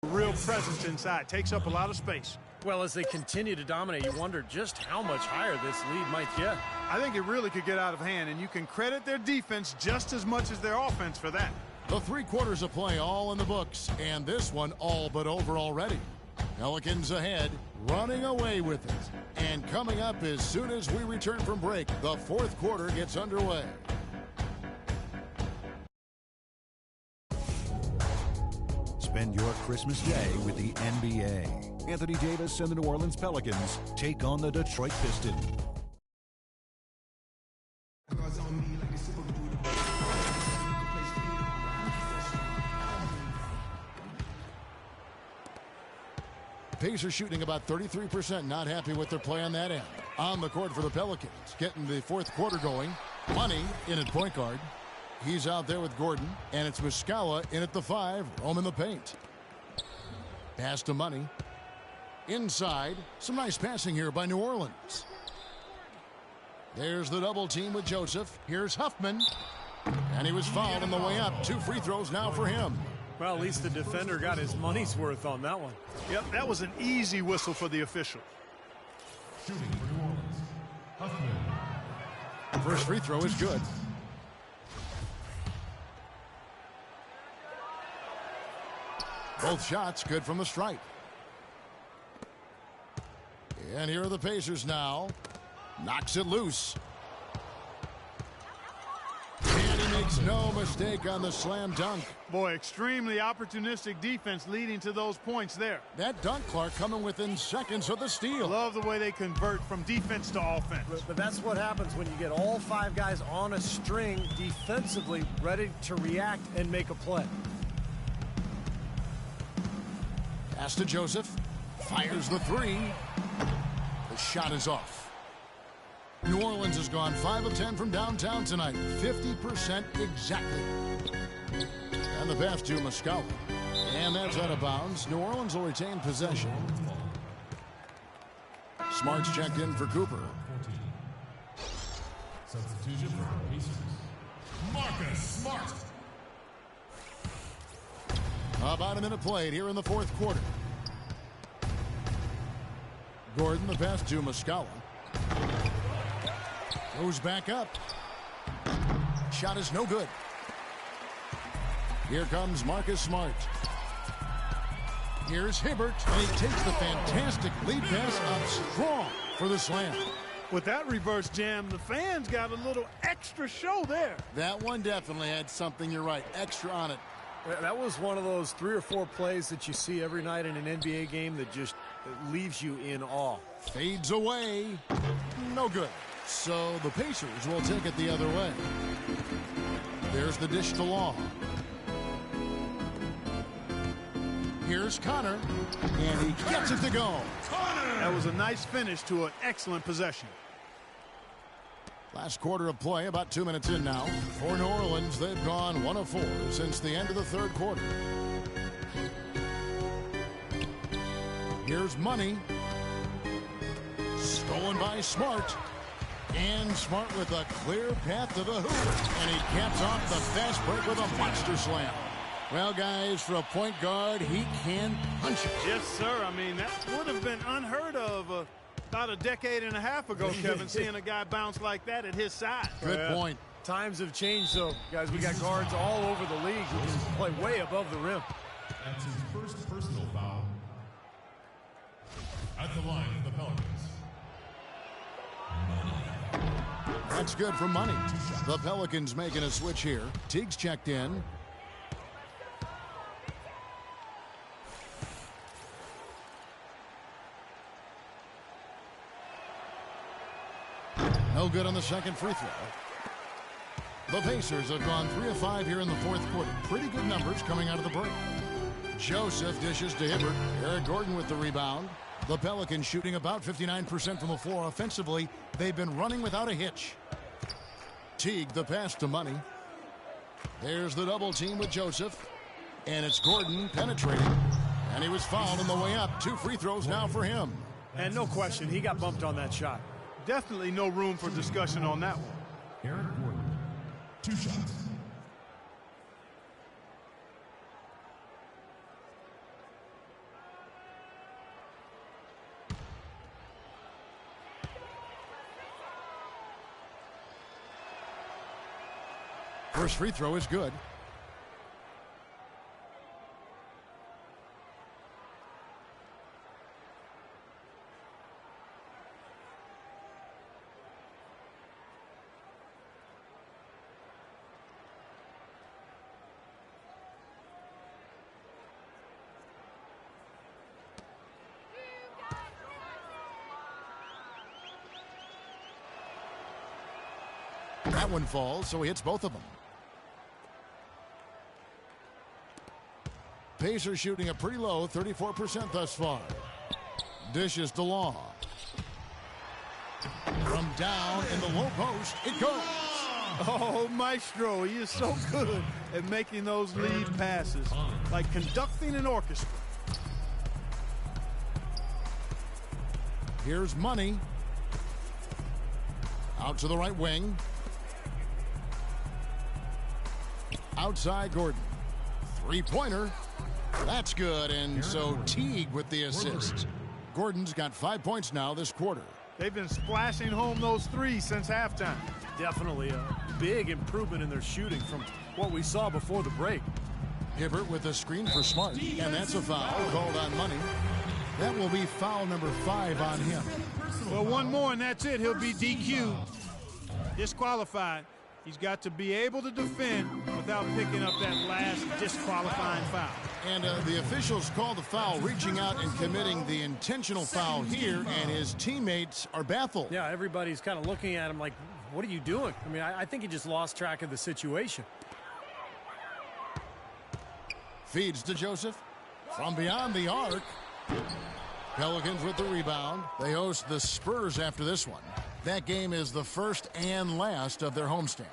real presence inside. Takes up a lot of space. Well, as they continue to dominate, you wonder just how much higher this lead might get. I think it really could get out of hand, and you can credit their defense just as much as their offense for that. The 3 quarters of play all in the books, and this one all but over already. Pelicans ahead, running away with it. And coming up as soon as we return from break, the 4th quarter gets underway. Spend your Christmas day with the NBA. Anthony Davis and the New Orleans Pelicans take on the Detroit Pistons. Pacers shooting about 33%, not happy with their play on that end. On the court for the Pelicans, getting the 4th quarter going. Money in at point guard. He's out there with Gordon, and it's Muscala in at the 5, roaming the paint. Pass to Money. Inside, some nice passing here by New Orleans. There's the double team with Joseph. Here's Huffman, and he was fouled on the way up. 2 free throws now for him. Well, at least the defender got his money's worth on that one. Yep, that was an easy whistle for the official. Shooting for New Orleans. Huffman. First free throw is good. Both shots good from the stripe. And here are the Pacers now. Knocks it loose. And he makes no mistake on the slam dunk. Boy, extremely opportunistic defense leading to those points there. That dunk, Clark, coming within seconds of the steal. Love the way they convert from defense to offense. But that's what happens when you get all 5 guys on a string defensively ready to react and make a play. Pass to Joseph. Fires the 3. The shot is off. New Orleans has gone 5 of 10 from downtown tonight. 50% exactly. And the pass to Muscala. And that's out of bounds. New Orleans will retain possession. Smart's checked in for Cooper. 14. Substitution for the Pacers. Marcus Smart. About a minute played here in the 4th quarter. Gordon, the pass to Muscala. Goes back up. Shot is no good. Here comes Marcus Smart. Here's Hibbert, and he takes the fantastic lead pass up strong for the slam. With that reverse jam, the fans got a little extra show there. That one definitely had something, you're right, extra on it. That was one of those 3 or 4 plays that you see every night in an NBA game that just leaves you in awe. Fades away. No good. So the Pacers will take it the other way. There's the dish to Law. Here's Connor, and he gets it to go. That was a nice finish to an excellent possession. Last quarter of play, about 2 minutes in now. For New Orleans, they've gone 1 of 4 since the end of the 3rd quarter. Here's Money. Stolen by Smart. And Smart with a clear path to the hoop. And he caps off the fast break with a monster slam. Well, guys, for a point guard, he can punch it. Yes, sir. I mean, that would have been unheard of about a decade and a half ago, Kevin, seeing a guy bounce like that at his size. Good point. Times have changed, though. Guys, we got guards all over the league who can play way above the rim. That's his first personal foul. At the line of the Pelicans. That's good for Money. The Pelicans making a switch here. Teague's checked in. No good on the second free throw. The Pacers have gone 3 of 5 here in the 4th quarter. Pretty good numbers coming out of the break. Joseph dishes to Hibbert. Eric Gordon with the rebound. The Pelicans shooting about 59% from the floor. Offensively, they've been running without a hitch. Teague, the pass to Money. There's the double team with Joseph. And it's Gordon penetrating. And he was fouled on the way up. 2 free throws now for him. And no question, he got bumped on that shot. Definitely no room for discussion on that one. Eric Gordon. 2 shots. First free throw is good. That one falls, so he hits both of them. Pacers shooting a pretty low 34% thus far. Dishes to Law. From down in the low post, it goes. Oh, Maestro, he is so good at making those lead passes, like conducting an orchestra. Here's Money. Out to the right wing. Outside Gordon. Three-pointer. That's good, and so Teague with the assist. Gordon's got 5 points now this quarter. They've been splashing home those threes since halftime. Definitely a big improvement in their shooting from what we saw before the break. Hibbert with a screen for Smart, and that's a foul called on Money. That will be foul number 5 on him. Well, one more and that's it. He'll be DQ'd. Disqualified. He's got to be able to defend without picking up that last disqualifying foul. And the officials call the foul, reaching out and committing the intentional foul here, and his teammates are baffled. Yeah, everybody's kind of looking at him like, what are you doing? I mean, I think he just lost track of the situation. Feeds to Joseph. From beyond the arc. Pelicans with the rebound. They host the Spurs after this one. That game is the first and last of their homestand.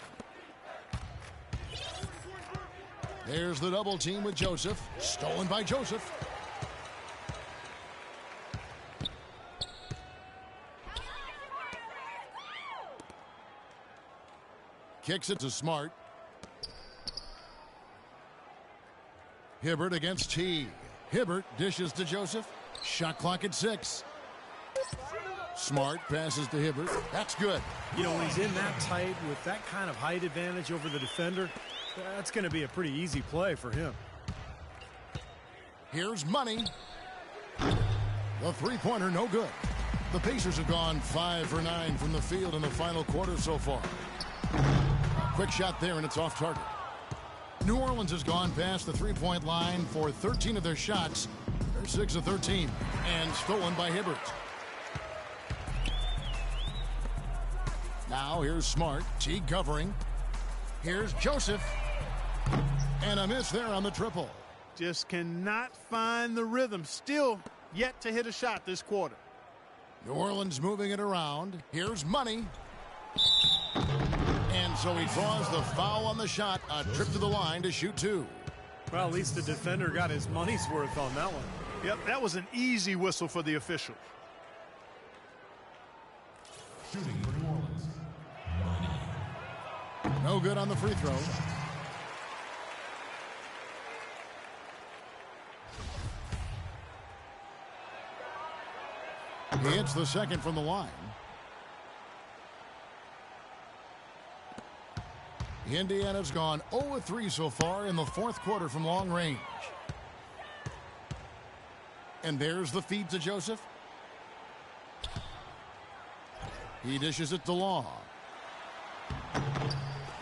There's the double team with Joseph. Stolen by Joseph. Kicks it to Smart. Hibbert against Teague. Hibbert dishes to Joseph. Shot clock at 6. Smart passes to Hibbert. That's good. You know, when he's in that tight with that kind of height advantage over the defender, that's going to be a pretty easy play for him. Here's Money. The three-pointer, no good. The Pacers have gone 5 for 9 from the field in the final quarter so far. Quick shot there, and it's off target. New Orleans has gone past the three-point line for 13 of their shots. They're 6 of 13, and stolen by Hibbert. Now here's Smart. Teague covering. Here's Joseph. And a miss there on the triple. Just cannot find the rhythm. Still yet to hit a shot this quarter. New Orleans moving it around. Here's Money. And so he draws the foul on the shot. A trip to the line to shoot 2. Well, at least the defender got his money's worth on that one. Yep, that was an easy whistle for the official. Shooting for New Orleans. No good on the free throw. He hits the second from the line. Indiana's gone 0-3 so far in the fourth quarter from long range. And there's the feed to Joseph. He dishes it to Law.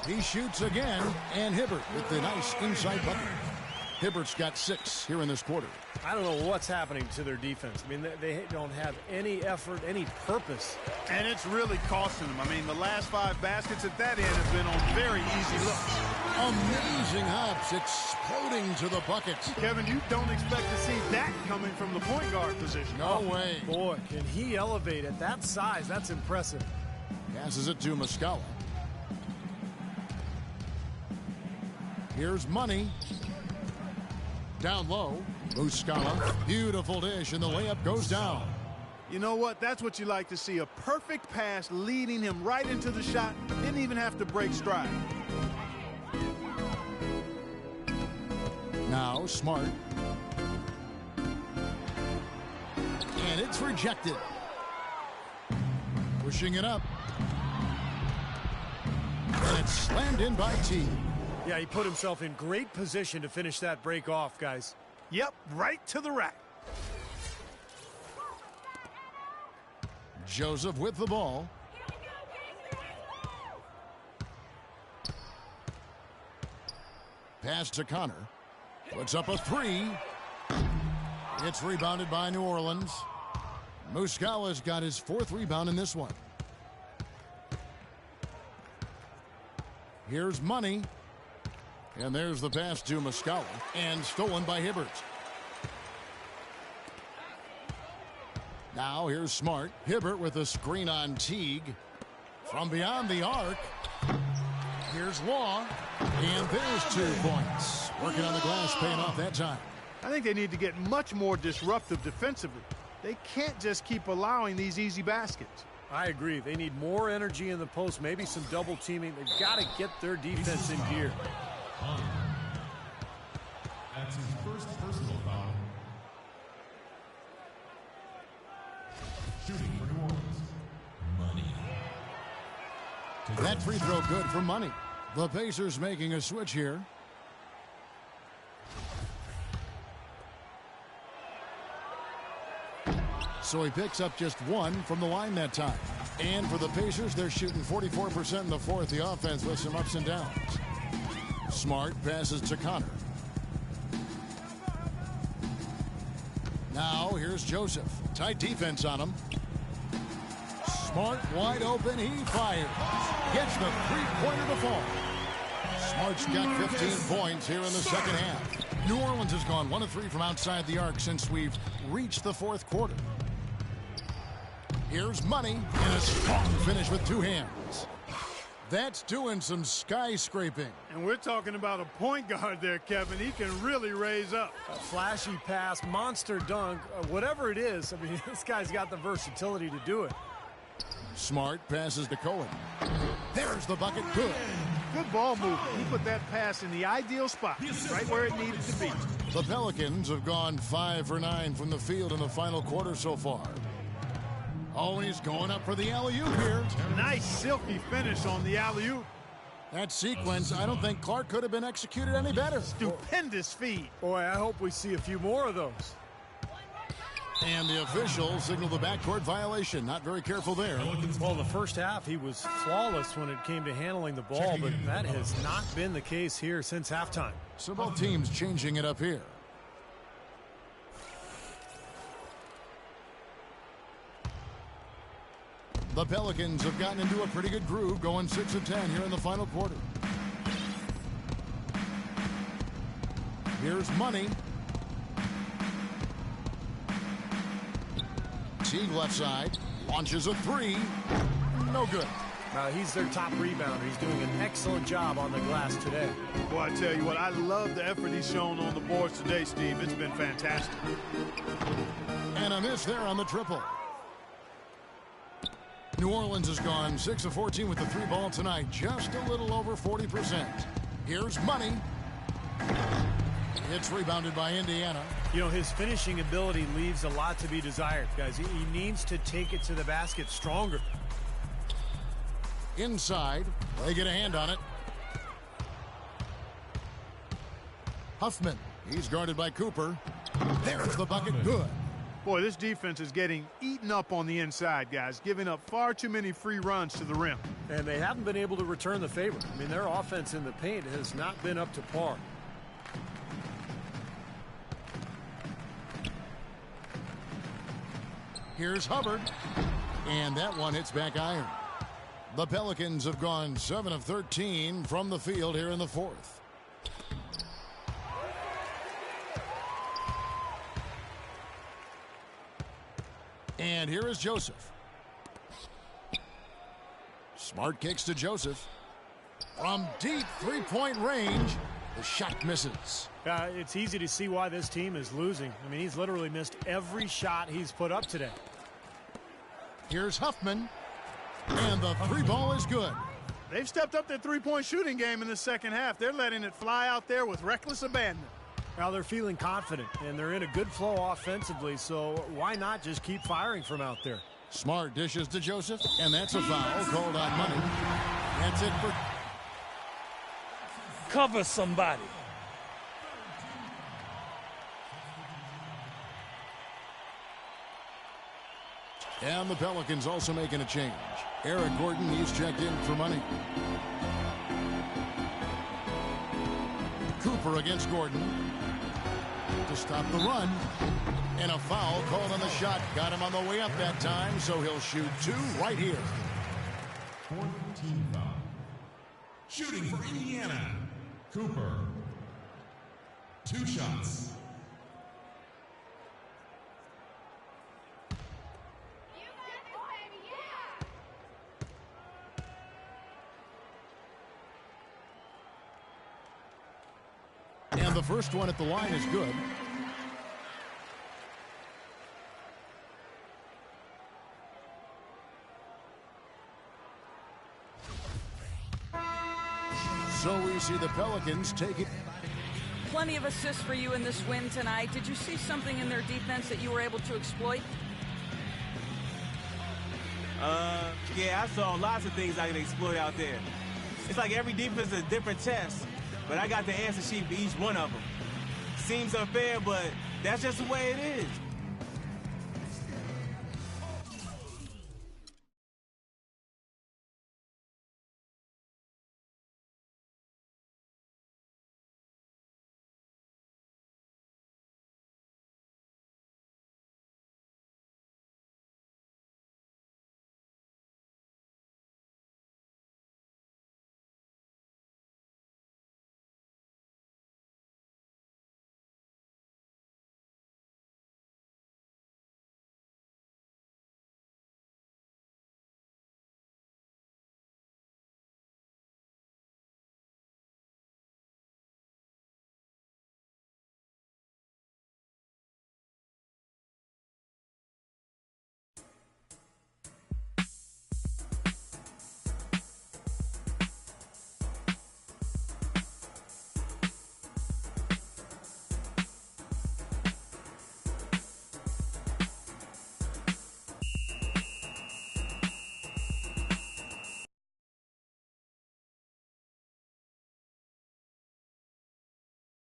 He shoots again, and Hibbert with the nice inside bucket. Hibbert's got 6 here in this quarter. I don't know what's happening to their defense. I mean, they don't have any effort, any purpose. And it's really costing them. I mean, the last 5 baskets at that end have been on very easy looks. Amazing hops exploding to the buckets. Kevin, you don't expect to see that coming from the point guard position. No way. Boy, can he elevate at that size. That's impressive. Passes it to Muscala. Here's Money. Down low. Muscala. Beautiful dish, and the layup goes down. You know what? That's what you like to see. A perfect pass leading him right into the shot. Didn't even have to break stride. Now Smart. And it's rejected. Pushing it up. And it's slammed in by T. Yeah, he put himself in great position to finish that break off, guys. Yep, right to the rack. Joseph with the ball. Pass to Connor. Puts up a 3. It's rebounded by New Orleans. Muscala's got his 4th rebound in this one. Here's Money. And there's the pass to Muscala, and stolen by Hibbert. Now here's Smart. Hibbert with a screen on Teague. From beyond the arc. Here's Law. And there's 2 points. Working on the glass, paying off that time. I think they need to get much more disruptive defensively. They can't just keep allowing these easy baskets. I agree. They need more energy in the post, maybe some double teaming. They've got to get their defense in gear. That's his first personal foul. Shooting for New Orleans. Money. That free throw good for Money. The Pacers making a switch here. So he picks up just 1 from the line that time. And for the Pacers, they're shooting 44% in the fourth. The offense with some ups and downs. Smart passes to Connor. Now here's Joseph. Tight defense on him. Smart wide open. He fires. Gets the three-pointer to fall. Smart's got 15 points here in the second half. New Orleans has gone 1 of 3 from outside the arc since we've reached the fourth quarter. Here's Money and a strong finish with 2 hands. That's doing some skyscraping. And we're talking about a point guard there, Kevin. He can really raise up. A flashy pass, monster dunk, whatever it is. I mean, this guy's got the versatility to do it. Smart passes to Cohen. There's the bucket. Good. Good ball movement. He put that pass in the ideal spot, right where it needed to be. The Pelicans have gone 5 for 9 from the field in the final quarter so far. Oh, he's going up for the alley-oop here. Nice silky finish on the alley-oop. That sequence, I don't think Clark could have been executed any better. Stupendous feed. Boy, I hope we see a few more of those. And the officials signal the backcourt violation. Not very careful there. Well, the first half, he was flawless when it came to handling the ball, but that has not been the case here since halftime. So both teams changing it up here. The Pelicans have gotten into a pretty good groove, going 6 of 10 here in the final quarter. Here's Money. Teague left side, launches a 3. No good. He's their top rebounder. He's doing an excellent job on the glass today. Boy, I tell you what, I love the effort he's shown on the boards today, Steve. It's been fantastic. And a miss there on the triple. New Orleans has gone 6 of 14 with the 3 ball tonight, just a little over 40%. Here's Money. It's rebounded by Indiana. You know, his finishing ability leaves a lot to be desired, guys. He needs to take it to the basket stronger. Inside, they get a hand on it. Huffman, he's guarded by Cooper. There's the bucket, good. Boy, this defense is getting eaten up on the inside, guys, giving up far too many free runs to the rim. And they haven't been able to return the favor. I mean, their offense in the paint has not been up to par. Here's Hubbard. And that one hits back iron. The Pelicans have gone 7 of 13 from the field here in the fourth. And here is Joseph. Smart kicks to Joseph. From deep three-point range, the shot misses. It's easy to see why this team is losing. I mean, he's literally missed every shot he's put up today. Here's Huffman. And the 3 ball is good. They've stepped up their three-point shooting game in the second half. They're letting it fly out there with reckless abandon. Now they're feeling confident, and they're in a good flow offensively, so why not just keep firing from out there? Smart dishes to Joseph, and that's a foul called on Money. That's it for... Cover somebody. And the Pelicans also making a change. Eric Gordon, he's checked in for Money. Cooper against Gordon to stop the run. And a foul called on the shot. Got him on the way up that time, so he'll shoot 2 right here. Fourth team foul. Shooting for Indiana. Cooper. 2 shots. the first one at the line is good. So we see the Pelicans take it. Plenty of assists for you in this win tonight. Did you see something in their defense that you were able to exploit? Yeah, I saw lots of things I can exploit out there. It's like every defense is a different test, but I got the answer sheet for each one of them. Seems unfair, but that's just the way it is.